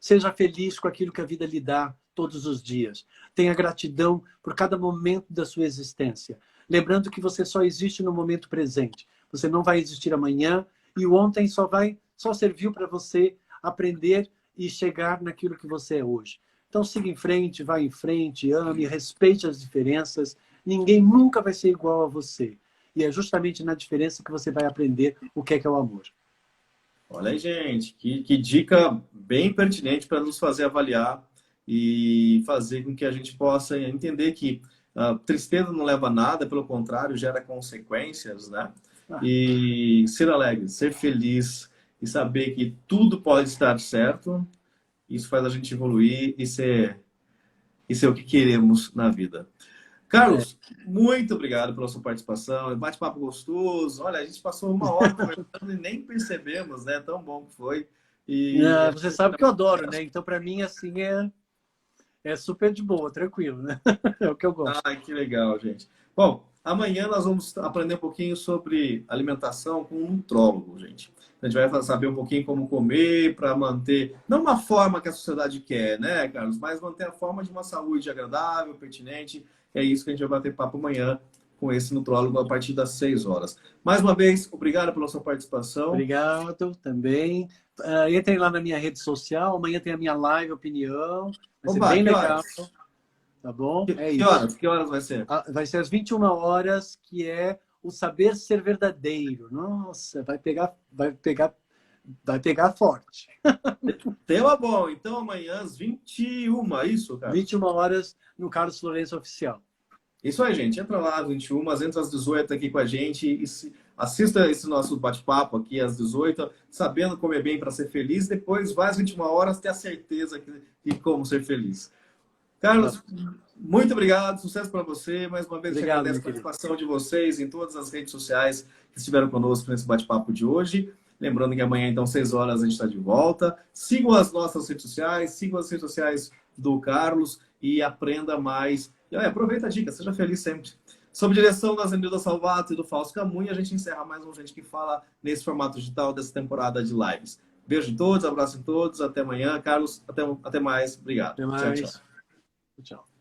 Seja feliz com aquilo que a vida lhe dá todos os dias. Tenha gratidão por cada momento da sua existência. Lembrando que você só existe no momento presente. Você não vai existir amanhã e o ontem só serviu para você aprender e chegar naquilo que você é hoje. Então, siga em frente, vá em frente, ame, respeite as diferenças. Ninguém nunca vai ser igual a você. E é justamente na diferença que você vai aprender o que é o amor. Olha aí, gente, que dica bem pertinente para nos fazer avaliar e fazer com que a gente possa entender que a tristeza não leva a nada, pelo contrário, gera consequências, né? E ser alegre, ser feliz e saber que tudo pode estar certo, isso faz a gente evoluir e ser o que queremos na vida. Carlos, muito obrigado pela sua participação. Bate-papo gostoso. Olha, a gente passou uma hora conversando e nem percebemos, né? Tão bom que foi. E Você sabe que eu adoro, né? Então, para mim, assim, é super de boa, tranquilo, né? É o que eu gosto. ai, que legal, gente. Bom, amanhã nós vamos aprender um pouquinho sobre alimentação com um nutrólogo, gente. A gente vai saber um pouquinho como comer para manter, não uma forma que a sociedade quer, né, Carlos, mas manter a forma de uma saúde agradável, pertinente. É isso que a gente vai bater papo amanhã com esse nutrólogo a partir das 6 horas. Mais uma vez, obrigado pela sua participação. Obrigado também. Entrem lá na minha rede social. Amanhã tem a minha live opinião. Vai ser bem legal. Tá bom? É isso. Que horas vai ser? Vai ser às 21 horas, que é o saber ser verdadeiro. Nossa, vai pegar forte. Tema bom. Então, amanhã às 21, isso, cara? 21 horas no Carlos Lourenço Oficial. Isso aí, gente. Entra lá às 21, entra às 18 aqui com a gente e assista esse nosso bate-papo aqui às 18, sabendo comer bem para ser feliz. Depois vai às 21 horas ter a certeza de como ser feliz. Carlos, muito obrigado, sucesso para você. Mais uma vez, eu Obrigado, agradeço meu a querido. participação de vocês em todas as redes sociais que estiveram conosco nesse bate-papo de hoje. Lembrando que amanhã, então, 6 horas, a gente está de volta. Sigam as nossas redes sociais, sigam as redes sociais do Carlos e aprenda mais. E olha, aproveita a dica, seja feliz sempre. Sob direção da Zenilda Salvato e do Fausto Camunha, a gente encerra mais um Gente que Fala nesse formato digital dessa temporada de lives. Beijo em todos, abraço em todos, até amanhã. Carlos, até mais. Obrigado. Até Tchau, tchau. mais. Tchau.